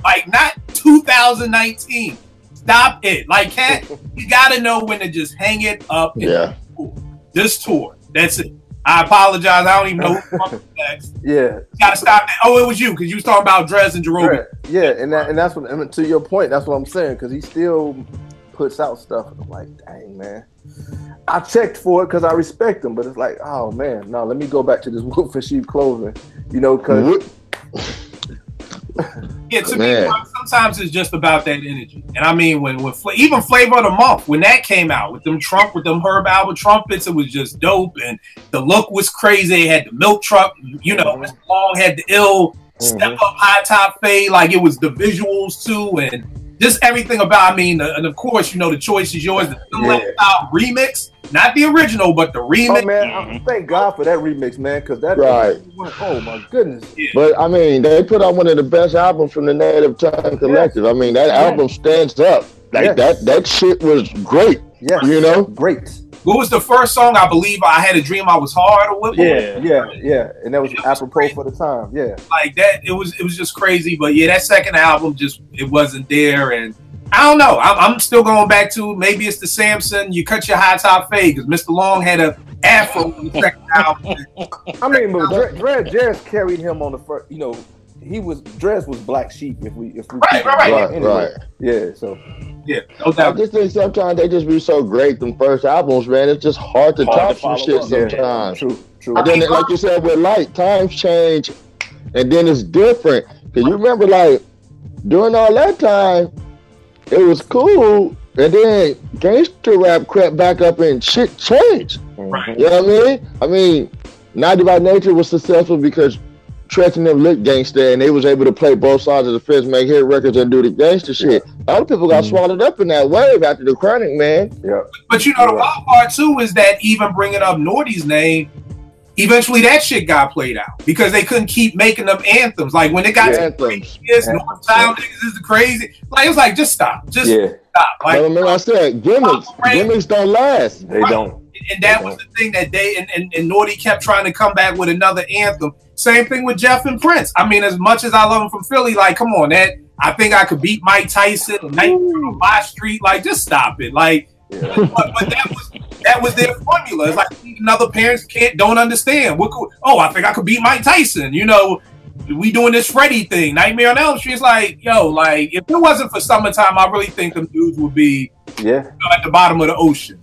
Like, not 2019. Stop it. Like, Cat, you got to know when to just hang it up. Yeah. This tour. That's it. I apologize. I don't even know who the next. Yeah. You got to stop that. Oh, it was you because you was talking about Dress and Jerobi. Yeah, and that's what, and to your point, that's what I'm saying, because he still puts out stuff. And I'm like, dang, man. I checked for it because I respect him, but it's like, oh, man, no, let me go back to this Wolf and Sheep clothing, you know, because... Yeah, to me, sometimes it's just about that energy. And I mean, when even Flavor of the Month, when that came out with them Herb Albert trumpets, it was just dope. And the look was crazy. It had the milk truck, you know, Mr. Long had the ill step up high top fade. Like, it was the visuals too. And just everything about, I mean, and of course, you know, the choice is yours. The Style remix, not the original, but the remix. Oh, man, thank God for that remix, man, because that oh, my goodness. Yeah. But, I mean, they put out one of the best albums from the Native Tongue Collective. I mean, that album stands up. Like, that shit was great. Yeah, you know? Great. What was the first song? I believe I Had a Dream I Was Hard or what? Yeah. And that was apropos for the time. Yeah. Like that, it was just crazy. But yeah, that second album it wasn't there. And I don't know. I'm still going back to maybe it's the Samson. You cut your high top fade because Mr. Long had a afro in the second album. I mean, but Dress carried him on the first. You know, Dress was Black Sheep. If we right. Yeah. So. Yeah, no doubt. I just think sometimes they just be so great. Them first albums, man, it's just hard to top some shit sometimes. True. And then, like you said, with Light, times change, and then it's different. Cause you remember, like during all that time, it was cool, and then gangster rap crept back up, and shit changed. Right. You know what I mean? I mean, 90 by Nature was successful because Tretch and them looked gangster, and they was able to play both sides of the fence, make hit records, and do the gangster shit. A lot of people got swallowed up in that wave after the Chronic, man. Yeah. But you know, the wild part too is that even bringing up Naughty's name, eventually that shit got played out because they couldn't keep making them anthems. Like when it got to anthems. North Town niggas is the crazy. Like it's like just stop, stop stop. Like, but remember I said, gimmicks don't last. They don't. And that was the thing that and Naughty kept trying to come back with another anthem. Same thing with Jeff and Prince. I mean, as much as I love him from Philly, like, come on, I think I could beat Mike Tyson, Nightmare on My Street. Like, just stop it. Like, but that was their formula. It's like other parents don't understand. I think I could beat Mike Tyson. You know, we doing this Freddy thing, Nightmare on Elm Street. It's like, like if it wasn't for Summertime, I really think them dudes would be at the bottom of the ocean.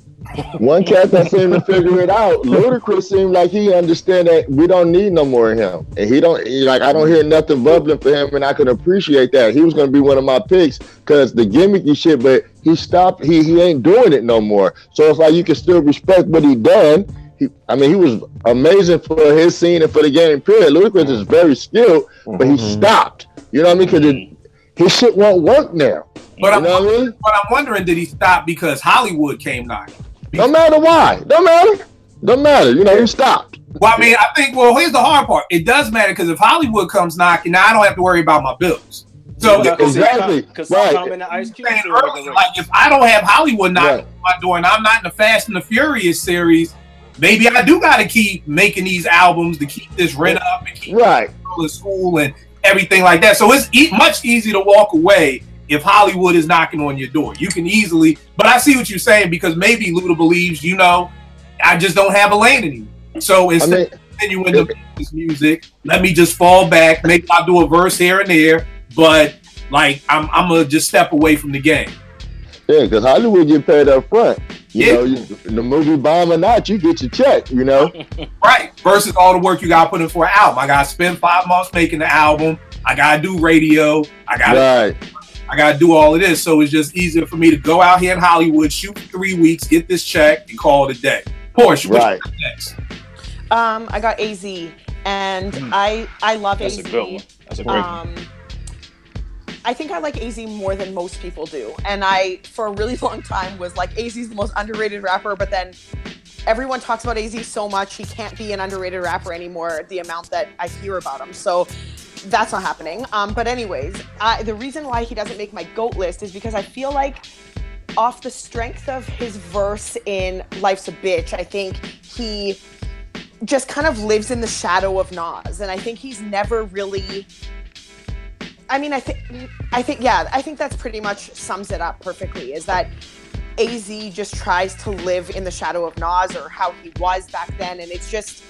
One cat that seemed to figure it out, Ludacris seemed like he understand that we don't need no more of him, and I don't hear nothing bubbling for him, and I can appreciate that. He was going to be one of my picks because the gimmicky shit, but he stopped. He ain't doing it no more. So it's like you can still respect what he done. He was amazing for his scene and for the game. Period. Ludacris is very skilled, but he stopped. You know what I mean? Because his shit won't work now. But I'm wondering, did he stop because Hollywood came knocking? No matter why. Don't matter. You know, he stopped. Well, I mean, here's the hard part. It does matter because if Hollywood comes knocking, now I don't have to worry about my bills. So exactly. Because like if I don't have Hollywood knocking on my door and I'm not in the Fast and the Furious series, maybe I do got to keep making these albums to keep this rent up and keep in school and everything like that. So it's much easier to walk away if Hollywood is knocking on your door. You can easily, but I see what you're saying because maybe Luda believes, I just don't have a lane anymore. So instead of continuing to make this music, let me just fall back. Maybe I'll do a verse here and there, but like I'm gonna just step away from the game. Yeah, because Hollywood get paid up front. You know, the movie bomb or not, you get your check, you know? Right. Versus all the work you got to put in for an album. I got to spend 5 months making the album. I got to do radio. I got to do all of this. So it's just easier for me to go out here in Hollywood, shoot for 3 weeks, get this check, and call it a day. Porsche, what's next? I got AZ, and I love AZ. That's a good one. That's a great one. I think I like AZ more than most people do. And I, for a really long time, was like, AZ's the most underrated rapper, but then everyone talks about AZ so much, he can't be an underrated rapper anymore, the amount that I hear about him. So that's not happening. But anyways, the reason why he doesn't make my GOAT list is because I feel like off the strength of his verse in Life's a Bitch, I think he just kind of lives in the shadow of Nas. And I think he's never really... I think that's pretty much sums it up perfectly, is that AZ just tries to live in the shadow of Nas or how he was back then. And it's just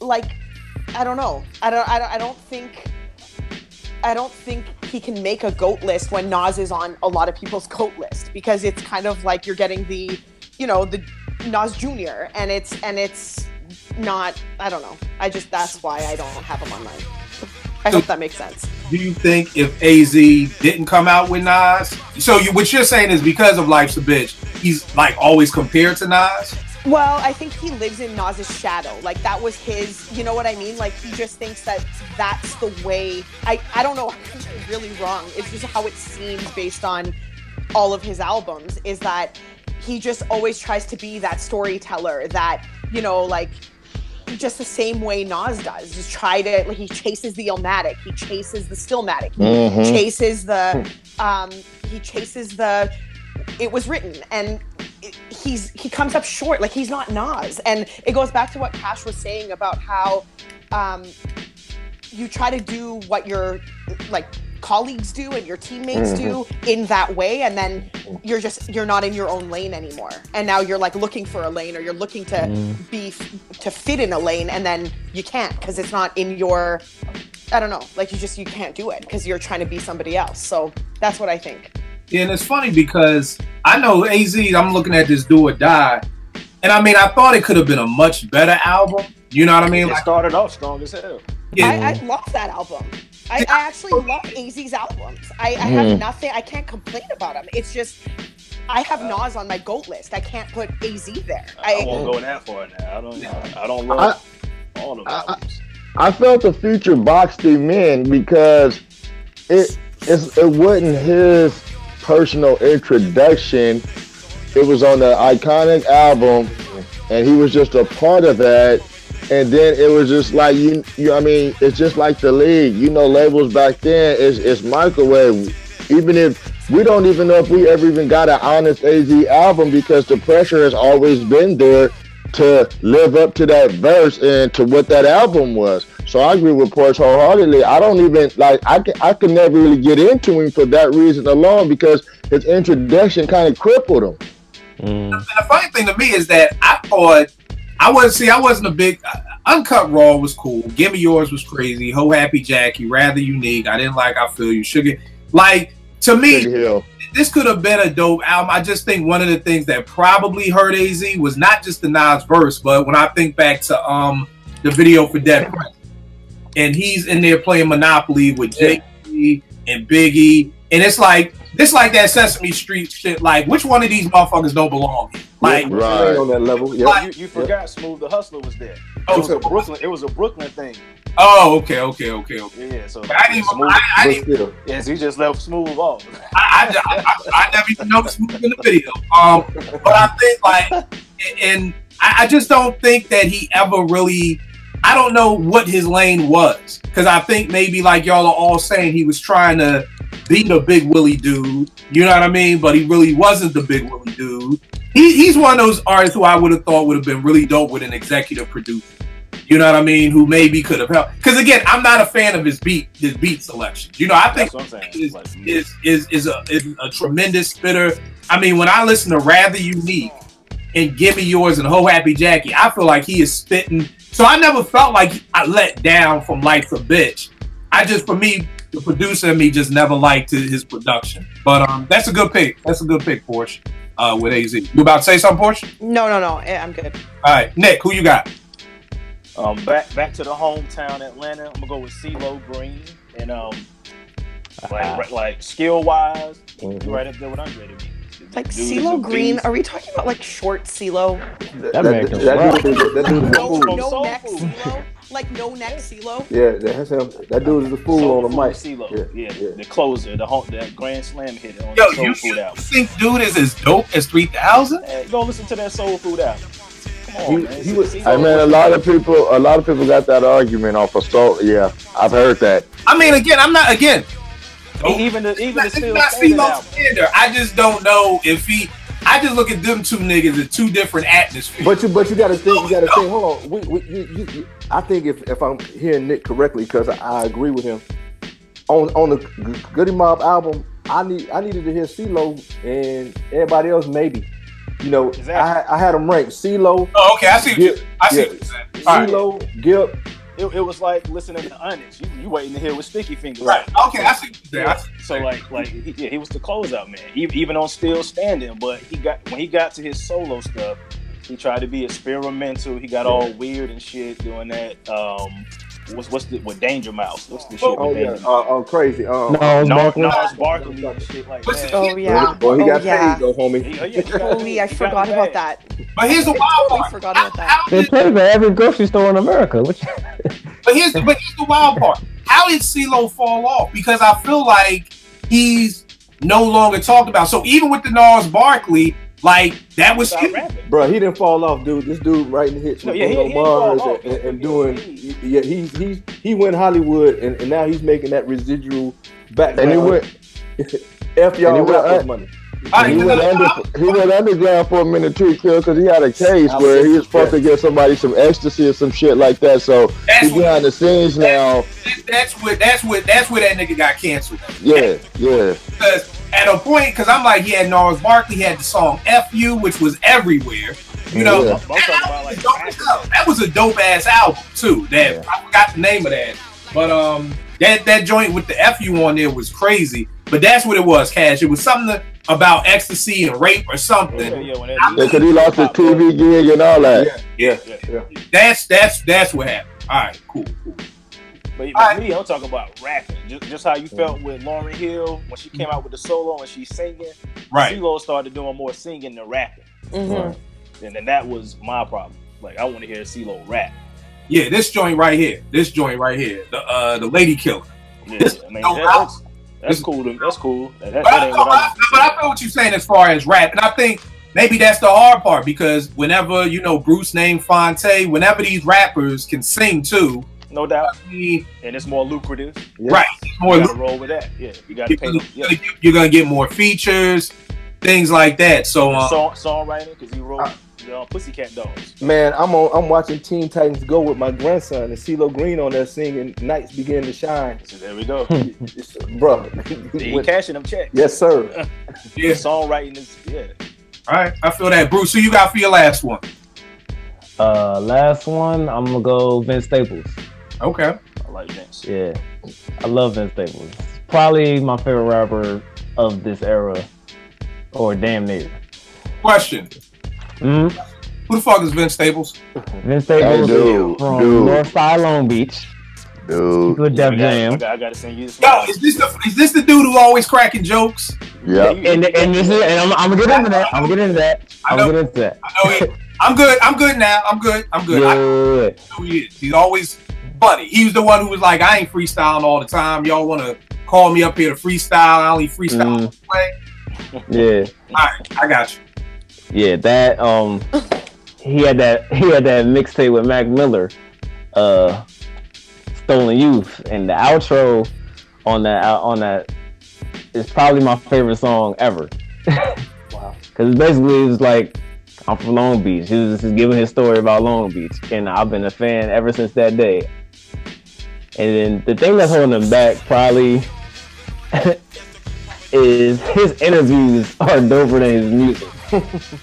like, I don't know. I don't think he can make a GOAT list when Nas is on a lot of people's GOAT list, because it's kind of like you're getting the Nas Jr. and it's not, I don't know. That's why I don't have him on mine. I hope that makes sense. Do you think if AZ didn't come out with Nas, so what you're saying is because of Life's a Bitch, he's like always compared to Nas? Well, I think he lives in Nas's shadow. Like that was his, you know what I mean? Like he just thinks that that's the way. I don't know. I'm really wrong. It's just how it seems based on all of his albums, is that he just always tries to be that storyteller that, like just the same way Nas does. Just try to, like, he chases the Illmatic, he chases the Stillmatic, he chases the it was written, and he comes up short. Like he's not Nas. And it goes back to what Cash was saying about how you try to do what your colleagues do and your teammates do in that way, and then you're not in your own lane anymore, and now you're like looking for a lane, or you're looking to to fit in a lane, and then you can't because it's not in your, I don't know, like you can't do it because you're trying to be somebody else. So that's what I think. Yeah, and it's funny because I know AZ, I'm looking at this Do or Die, and I mean, I thought it could have been a much better album. You know what I mean? It started off strong as hell. Yeah. I love that album. I actually love AZ's albums. I have nothing. I can't complain about them. It's just I have Nas on my GOAT list. I can't put AZ there. I won't go that far now. I don't love all of them albums. I felt the Future boxed him in because it wasn't his personal introduction. It was on the iconic album, and he was just a part of that. And then it was just like I mean, it's just like the league. Labels back then it's microwave. Even if we don't even know if we ever even got an honest AZ album because the pressure has always been there to live up to that verse and to what that album was. So I agree with Porsche wholeheartedly. I don't even like. I could never really get into him for that reason alone because his introduction kind of crippled him. And the funny thing to me is that I thought I wasn't a big Uncut Raw was cool. Give Me Yours was crazy. Ho Happy Jackie, Rather Unique. I didn't like I Feel You. Sugar. Like to me, this could have been a dope album. I just think one of the things that probably hurt AZ was not just the Nas verse, but when I think back to the video for Dead President, and he's in there playing Monopoly with Jay-Z and Biggie, and it's like that Sesame Street shit. Like, which one of these motherfuckers don't belong here? Like, right on that level. Yeah, like, you forgot Smooth the Hustler was there. Oh, It was a Brooklyn thing. Oh, okay. Yeah, so I didn't. Yes, he just left Smooth off. I never even noticed Smooth in the video. But I think and I just don't think that he ever really. I don't know what his lane was because I think maybe like y'all are all saying he was trying to be the Big Willie dude. You know what I mean? But he really wasn't the Big Willie dude. He's one of those artists who I would have thought would have been really dope with an executive producer. You know what I mean? Who maybe could have helped. Because again, I'm not a fan of his beat selection. You know, I think is a tremendous spitter. I mean, when I listen to Rather Unique and Give Me Yours and Ho Happy Jackie, I feel like he is spitting. So I never felt like I let down from Life's a Bitch. For me, the producer and me just never liked his production. But that's a good pick. That's a good pick, Porsche, with AZ. You about to say something, Porsche? No. I'm good. All right, Nick, who you got? Back to the hometown Atlanta. I'm gonna go with CeeLo Green and like skill wise, right up there with Andre to me. Like CeeLo Green, are we talking about like short CeeLo? That dude is a fool. No neck CeeLo? Like no neck CeeLo? Yeah, that's him. That dude is a fool on the mic. CeeLo. Yeah, the closer, that Grand Slam hit on Yo, the Soul Food album. You think dude is as dope as 3000? Go listen to that Soul Food album. Come on, man. I mean, a lot of people got that argument off of Soul. Yeah, I've heard that. I mean, I'm not. Even the standard. I just don't know if he. I just look at them two niggas as two different atmospheres. But you got to think. You got to think. Hold on. I think if I'm hearing Nick correctly, because I agree with him on the Goody Mob album, I needed to hear CeeLo and everybody else maybe. You know, exactly. I had them ranked CeeLo. Oh, okay. I see what you're saying. CeeLo, Gip. It was like listening to Onyx. You waiting to hear with Sticky Fingers. Right. Okay, I see what you're saying. So he was the closeout man. Even on Still Standing, but when he got to his solo stuff, he tried to be experimental. He got all weird and shit doing that. With Danger Mouse? What's the shit? Crazy. Nas Barkley and shit like that. Oh yeah. Boy, he got paid though, homie. Holy, I forgot about that. But here's the wild part. I forgot about that. They play for every grocery store in America. But here's the wild part. How did CeeLo fall off? Because I feel like he's no longer talked about. So even with the Nas Barkley, like that was bro. He didn't fall off, dude. This dude writing hits with Mars and doing. Yeah, he went Hollywood and now he's making that residual back. And he went F y'all rap money. He went underground for a minute too, because he had a case where he was supposed to get somebody some ecstasy or some shit like that. So he's behind the scenes now. That's where that nigga got canceled. Yeah. Because at a point, because I'm like, he had Nas Barkley, he had the song "F You," which was everywhere. You know, that was a dope ass album too. I forgot the name of that, but that joint with the "F You" on there was crazy. But that's what it was, Cash. It was something about ecstasy and rape or something. Because he lost his TV gig and all that. Yeah. That's what happened. All right, cool. But me, I'm talking about rapping. Just how you felt with Lauryn Hill when she came out with the solo and she's singing. Right. CeeLo started doing more singing than rapping. Mm-hmm. And then that was my problem. Like, I want to hear CeeLo rap. Yeah, this joint right here. The Lady Killer. Yeah, that's cool. That's cool. But I feel what you're saying as far as rap, and I think maybe that's the hard part because whenever Bruce named Fonte, whenever these rappers can sing too, No doubt. I mean, and it's more lucrative. Yeah. right? It's more You gotta roll with that. Yeah, you gotta pay them. Yeah. You're gonna get more features, things like that. So, Songwriting, because he wrote Pussycat Dolls. Man, I'm watching Teen Titans Go with my grandson, and CeeLo Green on there singing "Nights Begin to Shine." So there we go. Bro, He cashing them checks. yes, sir. yeah. Songwriting is All right, I feel that, Bruce. So you got for your last one? Last one, I'm gonna go Vince Staples. Okay. I like Vince. Yeah, I love Vince Staples. Probably my favorite rapper of this era, or damn near. Question: Who the fuck is Vince Staples? Vince Staples from Northside Long Beach. Dude. Good Def Jam. I gotta send you this. Yo, is this the dude who always cracking jokes? Yeah. And this is, and I'm gonna get into that. I'm gonna get into that. I know I'm good. I'm good now. I'm good. Yeah. I know who he is. He's always funny. He was the one who was like, I ain't freestyling all the time. Y'all want to call me up here to freestyle? I only freestyle play. Yeah. All right, I got you. Yeah, that he had that mixtape with Mac Miller, Stolen Youth, and the outro on that is probably my favorite song ever. Wow. Because basically it was like, I'm from Long Beach. He was just giving his story about Long Beach, and I've been a fan ever since that day. And then the thing that's holding him back probably is his interviews are doper than his music.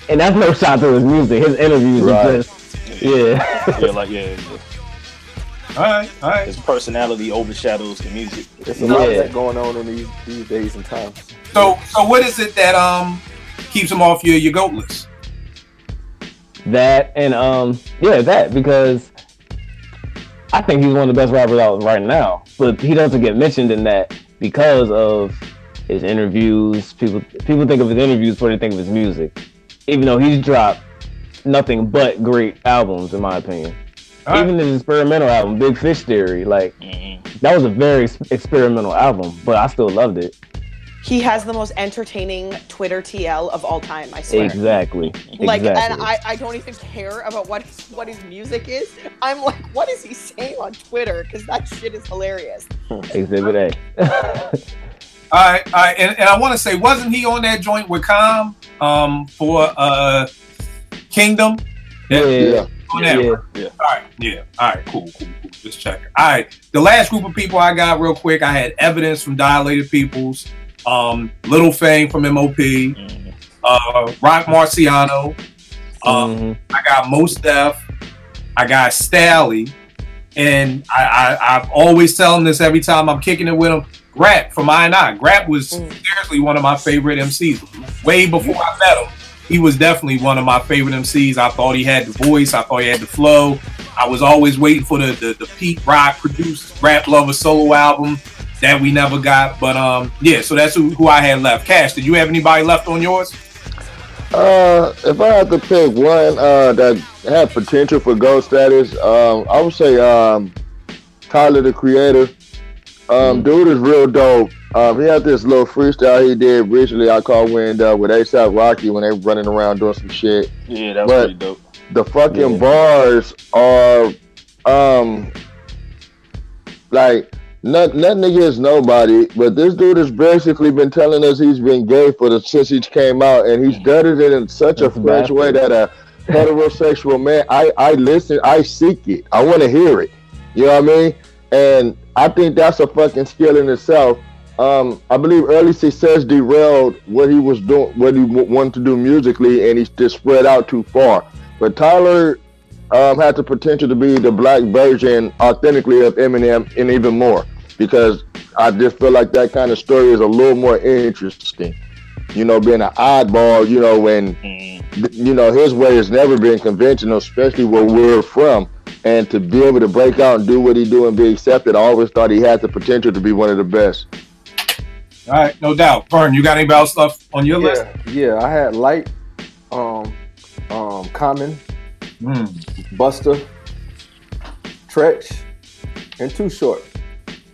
And that's no shot to his music. His interviews are just, yeah. All right. His personality overshadows the music. There's a lot of that going on in these days and times. So what is it that keeps him off your GOAT list? That and that, because I think he's one of the best rappers out right now. But he doesn't get mentioned in that because of his interviews. People think of his interviews before they think of his music. Even though he's dropped nothing but great albums, in my opinion. Right. Even his experimental album, Big Fish Theory, that was a very experimental album, but I still loved it. He has the most entertaining Twitter TL of all time, I swear. Exactly. And I don't even care about what his music is. I'm like, what is he saying on Twitter? Because that shit is hilarious. Exhibit A. All right. And I want to say, wasn't he on that joint with Calm for Kingdom? Yeah. All right, cool. Just checking. All right, the last group of people I got real quick, I had Evidence from Dilated Peoples, Little Fame from MOP, Rock Marciano, I got Mos Def, I got Stally, and I'm always telling this every time I'm kicking it with him. Grap from I&I. Grap was seriously one of my favorite MCs. Way before I met him, he was definitely one of my favorite MCs. I thought he had the voice. I thought he had the flow. I was always waiting for the Pete Rock produced Rap Lover solo album that we never got. But so that's who I had left. Cash, did you have anybody left on yours? If I had to pick one that had potential for GOAT status, I would say Tyler, the Creator. Dude is real dope. He had this little freestyle he did recently. I call Wind Up with A$AP Rocky when they were running around doing some shit. Yeah, that was pretty dope. The fucking bars are nothing against nobody, but this dude has basically been telling us he's been gay since he came out, and he's done it in such a fresh way that a heterosexual man, I listen, I seek it, I want to hear it. You know what I mean? And I think that's a fucking skill in itself. I believe early success derailed what he was doing, what he wanted to do musically, and he just spread out too far. But Tyler had the potential to be the black version authentically of Eminem, and even more, because I just feel like that kind of story is a little more interesting. Being an oddball, when his way has never been conventional, especially where we're from. And to be able to break out and do what he do and be accepted, I always thought he had the potential to be one of the best. All right, no doubt. Vern, you got anybody else stuff on your list? Yeah, I had Light, Common, Buster, Tretch, and Too Short.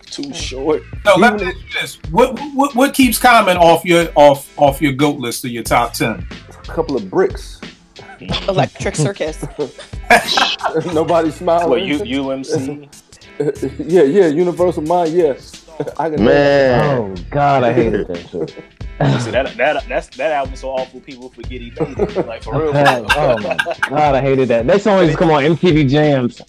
Too Short. No, let me ask you this: what keeps Common off your GOAT list of your top 10? A couple of bricks. Electric Circus. Nobody smiling. What, UMC? Yeah, Universal Mind, yes. Man. Oh God, I hated that shit. See, that album's so awful people forget he made it. Like for real. Oh my God, I hated that. That song used to come on MTV Jams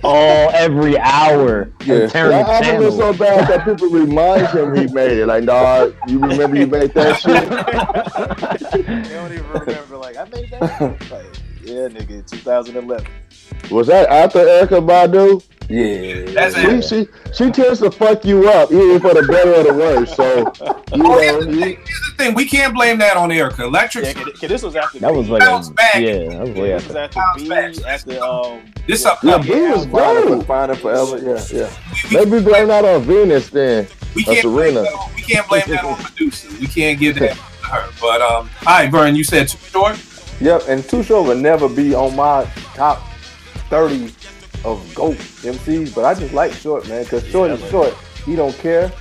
every hour. Yeah. That album is so bad that people remind him he made it. Like, dog, you remember you made that shit? They don't even remember. Like, I made that. Like, yeah, nigga, 2011. Was that after Erykah Badu? Yeah. That's it. She tends to fuck you up, either for the better or the worse. So, Here's the thing. We can't blame that on Erykah. Electric. Yeah, this was after That was like Bounce back. that was way this was after. after B, after This up. yeah, B was good. Find Forever. Yeah. Maybe blame that on Venus then. We can't blame Serena. that on producer. We can't give that to her. But all right, Vern, you said Too Short. Yep, and Too Short will never be on my top 30 of GOAT MCs, but I just like Short, man, because Short is short. He don't care.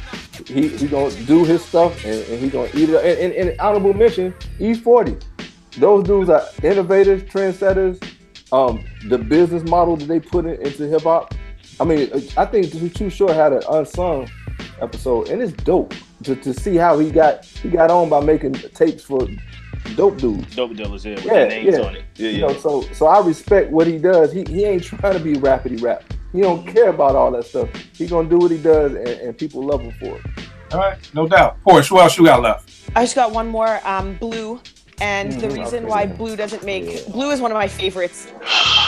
He gonna do his stuff, and he gonna eat it. And honorable mention, E40. Those dudes are innovators, trendsetters. The business model that they put into hip hop. I mean, I think Too Short had an unsung episode, and it's dope to see how he got on by making tapes for dope dudes. Dope dealers, with their names on it. Yeah, you know, so I respect what he does. He ain't trying to be rappity rap. He don't care about all that stuff. He gonna do what he does, and people love him for it. All right, no doubt. Porsche, what else you got left? I just got one more, Blue. And the reason why Blue doesn't make Blue is one of my favorites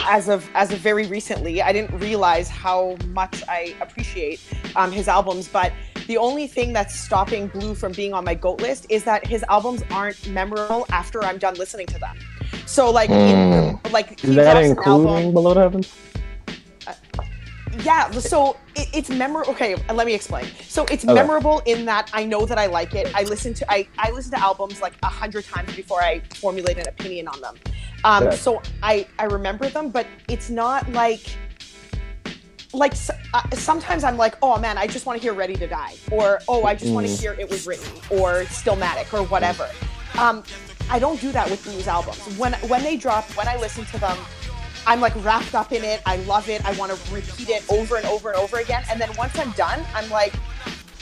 as of very recently. I didn't realize how much I appreciate his albums, but the only thing that's stopping Blue from being on my GOAT list is that his albums aren't memorable after I'm done listening to them. So like, Is that including Below the Heavens? Yeah, so it's memorable. Okay, let me explain. So it's memorable in that I know that I like it. I listen to albums like 100 times before I formulate an opinion on them. So I remember them, but it's not like sometimes I'm like, oh man, I just want to hear Ready to Die, or oh, I just want to hear It Was Written, or Stillmatic, or whatever. I don't do that with Blues albums. When they drop, when I listen to them, I'm like wrapped up in it. I love it. I want to repeat it over and over and over again. And then once I'm done, I'm like,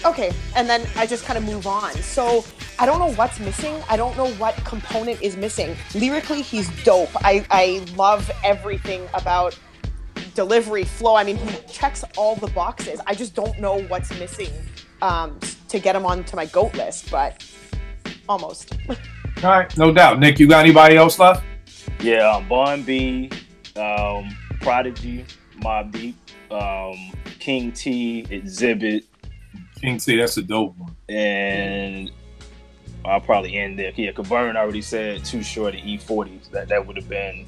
okay. And then I just kind of move on. So I don't know what's missing. I don't know what component is missing. Lyrically, he's dope. I love everything about delivery, flow. I mean, he checks all the boxes. I just don't know what's missing to get him onto my GOAT list, but almost. All right, no doubt. Nick, you got anybody else left? Yeah, Bun B, Prodigy, Mobb Deep, King T, Exhibit. King T, that's a dope one. And I'll probably end there. Yeah, Vern already said Too Short at E40. That would have been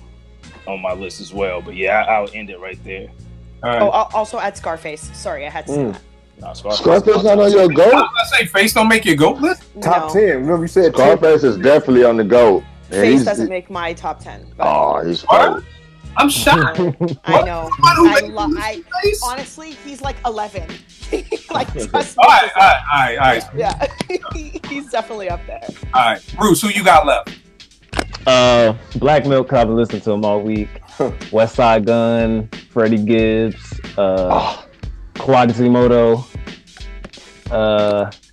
on my list as well. But yeah, I'll end it right there. All right. Oh, I'll also add Scarface. Sorry, I had to say that. No, Scarface not on your GOAT? I was gonna say Face don't make your GOAT list? Top 10. Remember you said Scarface is definitely on the GOAT. Face doesn't make my top 10. But Oh, he's GOAT. I'm shocked. I know. Honestly, he's like 11. Like, trust me. All right. Yeah, he's definitely up there. All right, Bruce, who you got left? Black Milk, I've been listening to him all week. West Side Gun, Freddie Gibbs, Quasimoto,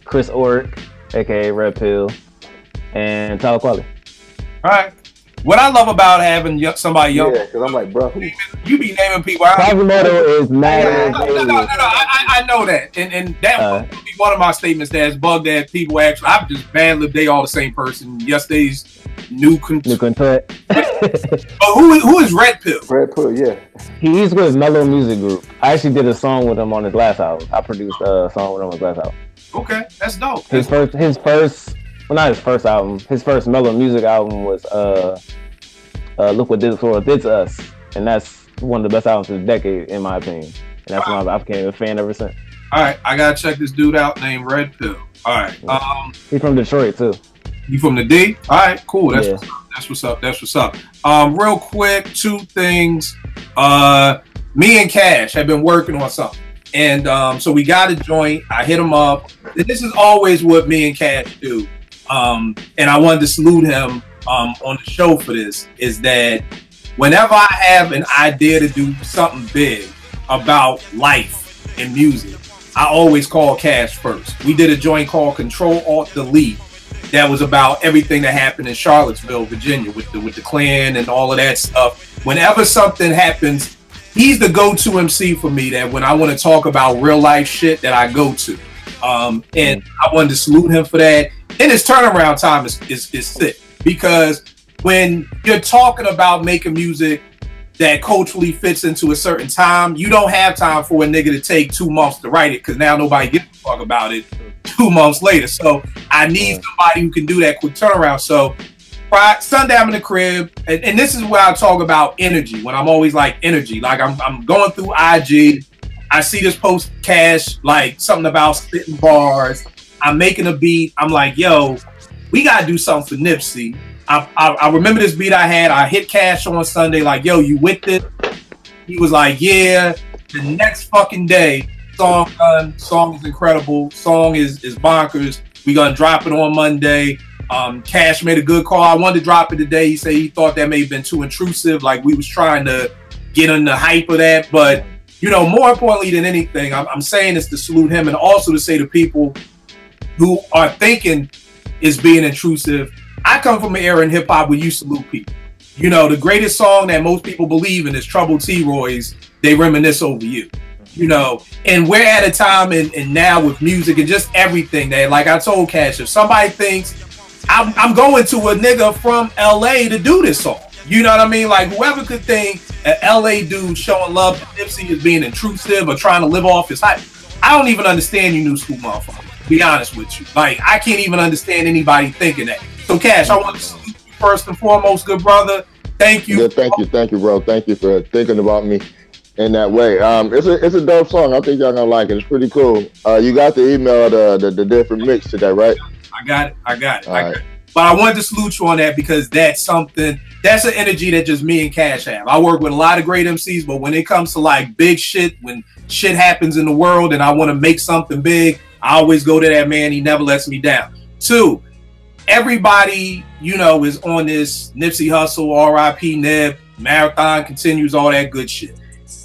Chris Ork, aka Red Pill, and Tyler Quali. All right. What I love about having somebody young, because I'm like, bro, you be naming people. Quasimoto is mad. No, I know that, and that would be one of my statements that's bugged at people. Actually, I'm just bad-libbed. They all the same person. Yesterday's new content. But who is Red Pill? Red Pill, yeah. He's with Mellow Music Group. I actually did a song with him on his last album. I produced a song with him on his last album. Okay, that's dope. His first. Well, not his first album. His first Mellow Music album was Look What Did It to Us, and that's one of the best albums of the decade, in my opinion. And that's why I became a fan ever since. All right, I gotta check this dude out named Red Pill. All right, he's from Detroit too. You from the D? All right, cool. That's what's up. Real quick, two things. Me and Cash have been working on something. And so we got a joint. I hit him up. This is always what me and Cash do. And I wanted to salute him on the show for this, is that whenever I have an idea to do something big about life, in music, I always call Cash first. We did a joint called Control-Alt-Delete that was about everything that happened in Charlottesville, Virginia, with the Klan and all of that stuff. Whenever something happens, he's the go-to MC for me, that when I want to talk about real life shit that I go to. And I wanted to salute him for that. And his turnaround time is sick, because when you're talking about making music that culturally fits into a certain time, you don't have time for a nigga to take 2 months to write it, because now nobody gives a fuck about it 2 months later. So I need somebody who can do that quick turnaround. So Sunday I'm in the crib, and this is where I talk about energy, when I'm always like energy. Like I'm going through IG, I see this post Cash, like something about spitting bars. I'm making a beat. I'm like, yo, we gotta do something for Nipsey. I remember this beat I had. I hit Cash on Sunday, like, yo, you with it? He was like, yeah. The next fucking day, song done. Song is incredible. Song is bonkers. We gonna drop it on Monday. Cash made a good call. I wanted to drop it today. He said he thought that may have been too intrusive. Like, we was trying to get on the hype of that. But, you know, more importantly than anything, I'm saying this to salute him, and also to say to people who are thinking is being intrusive, I come from an era in hip hop where you salute people. You know, the greatest song that most people believe in is Trouble T-Roy's They Reminisce Over You. You know, and we're at a time and now with music and just everything that, like I told Cash, if somebody thinks I'm going to a nigga from LA to do this song, you know what I mean? Like, whoever could think an LA dude showing love to Nipsey is being intrusive or trying to live off his hype, I don't even understand you new school motherfuckers, to be honest with you. Like, I can't even understand anybody thinking that. So, Cash, I want to salute you first and foremost, good brother. Thank you. Yeah, thank you, bro. Thank you for thinking about me in that way. It's a dope song. I think y'all gonna like it. It's pretty cool. You got the email, the different mix today, right? I got it. But I wanted to salute you on that, because that's something, that's an energy that just me and Cash have. I work with a lot of great MCs, but when it comes to like big shit, when shit happens in the world and I want to make something big, I always go to that man. He never lets me down. 2, everybody, you know, is on this Nipsey Hussle, RIP Nip, marathon continues, all that good shit.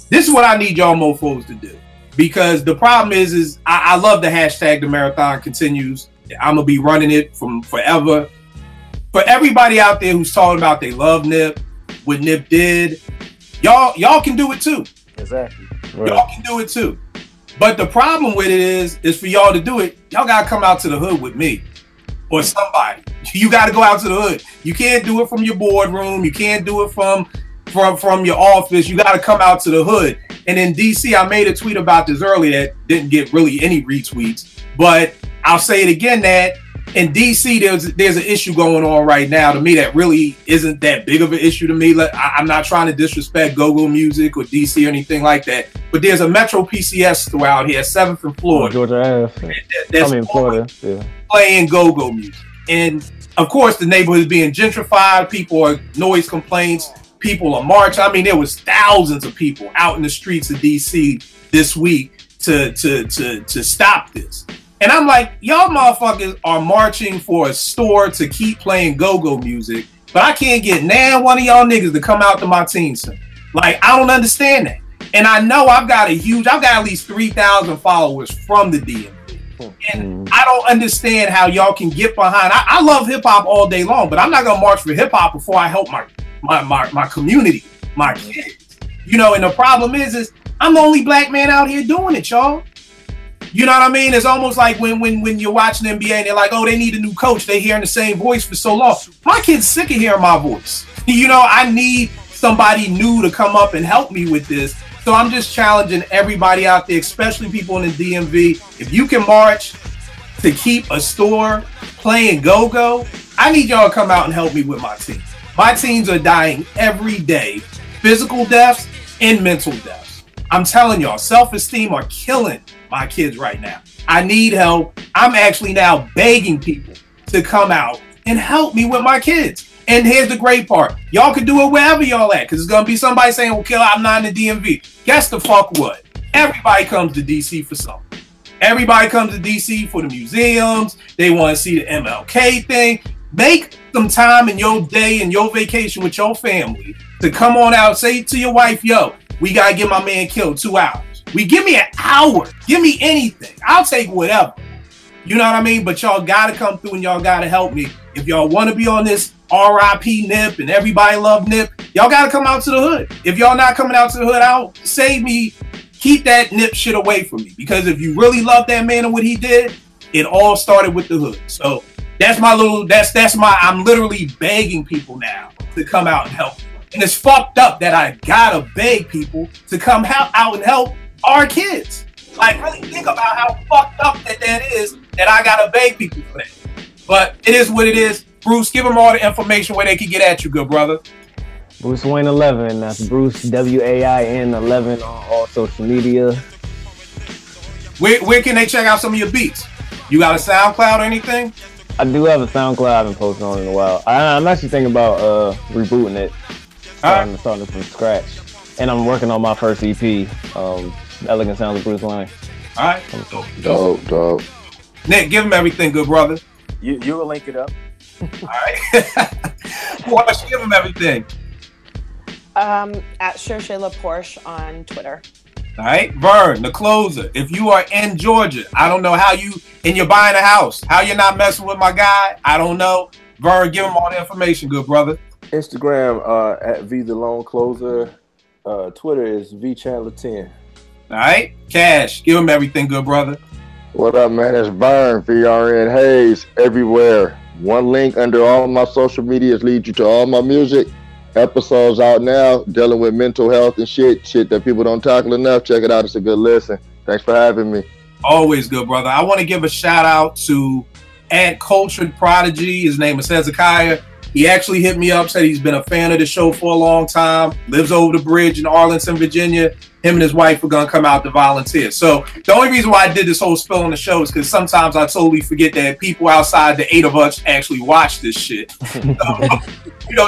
This is what I need y'all mofos to do, because the problem is I love the hashtag the marathon continues. I'm gonna be running it from forever. For everybody out there who's talking about they love Nip, what Nip did, y'all can do it too. Exactly. Right. Y'all can do it too. But the problem with it is for y'all to do it, y'all gotta come out to the hood with me or somebody. You gotta go out to the hood. You can't do it from your boardroom. You can't do it from your office. You gotta come out to the hood. And in DC, I made a tweet about this earlier that didn't get really any retweets, but I'll say it again, that in DC, there's an issue going on right now to me that really isn't that big of an issue to me. I'm not trying to disrespect go-go music or DC or anything like that, but there's a Metro PCS store out here, 7th and Florida. Georgia Ave. That's Florida. Yeah. Playing go-go music. And of course, the neighborhood is being gentrified. People are noise complaints. People are marching. I mean, there was thousands of people out in the streets of DC this week to stop this. And I'm like, y'all motherfuckers are marching for a store to keep playing go-go music, but I can't get one of y'all niggas to come out to my teen center. Like, I don't understand that. And I know I've got at least 3,000 followers from the DMV. And I don't understand how y'all can get behind. I love hip hop all day long, but I'm not gonna march for hip hop before I help my community, my kids. You know, and the problem is I'm the only black man out here doing it, y'all. You know what I mean? It's almost like when you're watching NBA and they're like, oh, they need a new coach. They hearing the same voice for so long. My kid's sick of hearing my voice. You know, I need somebody new to come up and help me with this. So I'm just challenging everybody out there, especially people in the DMV. If you can march to keep a store playing go-go, I need y'all to come out and help me with my team. My teens are dying every day. Physical deaths and mental deaths. I'm telling y'all, self-esteem are killing my kids right now. I need help. I'm actually now begging people to come out and help me with my kids. And here's the great part. Y'all can do it wherever y'all at, because it's going to be somebody saying, well, Killer, I'm not in the DMV. Guess the fuck what? Everybody comes to DC for something. Everybody comes to DC for the museums. They want to see the MLK thing. Make some time in your day and your vacation with your family to come on out. Say to your wife, yo, we got to get my man killed 2 hours. Give me an hour. Give me anything. I'll take whatever. You know what I mean? But y'all gotta come through and y'all gotta help me. If y'all want to be on this RIP Nip and everybody love Nip, y'all gotta come out to the hood. If y'all not coming out to the hood, I'll save me. Keep that Nip shit away from me. Because if you really love that man and what he did, it all started with the hood. So that's my little, I'm literally begging people now to come out and help. And it's fucked up that I gotta beg people to come out and help our kids. Like, really think about how fucked up that is that I gotta beg people for that. But it is what it is. Bruce, give them all the information where they can get at you, good brother. Bruce Wayne 11. That's Bruce WAIN 11 on all social media. Where can they check out some of your beats? You got a SoundCloud or anything? I do have a SoundCloud. I haven't posted on it in a while. I'm actually thinking about rebooting it, starting from scratch. And I'm working on my first EP, Elegant Sounds of Bruce Wayne. All right. Dope. Nick, give him everything, good brother. You will link it up. All right. Watch, give him everything. At Shayla Porsche on Twitter. All right, Vern, the closer. If you are in Georgia, I don't know how you're buying a house, how you're not messing with my guy, I don't know. Vern, give him all the information, good brother. Instagram at V the Loan Closer. Twitter is VChandler10. All right, Cash, give him everything, good brother. What up, man? It's Vern, VRN Hayes, everywhere. One link under all my social medias leads you to all my music. Episodes out now, dealing with mental health and shit that people don't tackle enough. Check it out. It's a good listen. Thanks for having me. Always good, brother. I want to give a shout out to Cultured Prodigy. His name is Hezekiah. He actually hit me up, said he's been a fan of the show for a long time, lives over the bridge in Arlington, Virginia. Him and his wife are going to come out to volunteer. So the only reason why I did this whole spill on the show is because sometimes I totally forget that people outside the 8 of us actually watch this shit. So,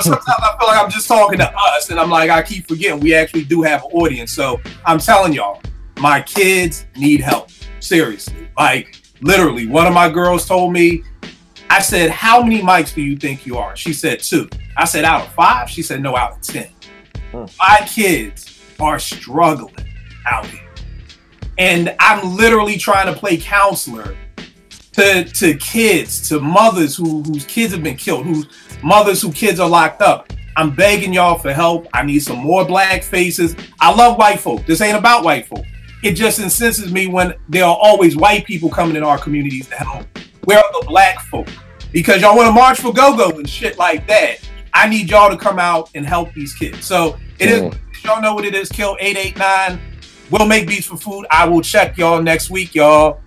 sometimes I feel like I'm just talking to us, and I'm like, I keep forgetting we actually do have an audience. So I'm telling y'all, my kids need help. Seriously. Like, literally, one of my girls told me, I said, how many mics do you think you are? She said 2. I said, out of 5? She said, no, out of 10. My kids are struggling out here. And I'm literally trying to play counselor to kids, to mothers whose kids have been killed, mothers whose kids are locked up. I'm begging y'all for help. I need some more black faces. I love white folk. This ain't about white folk. It just incenses me when there are always white people coming in our communities to help. Where are the black folk? Because y'all want to march for go-go and shit like that. I need y'all to come out and help these kids. So it is, y'all know what it is. Kill 889. We'll make beats for food. I will check y'all next week, y'all.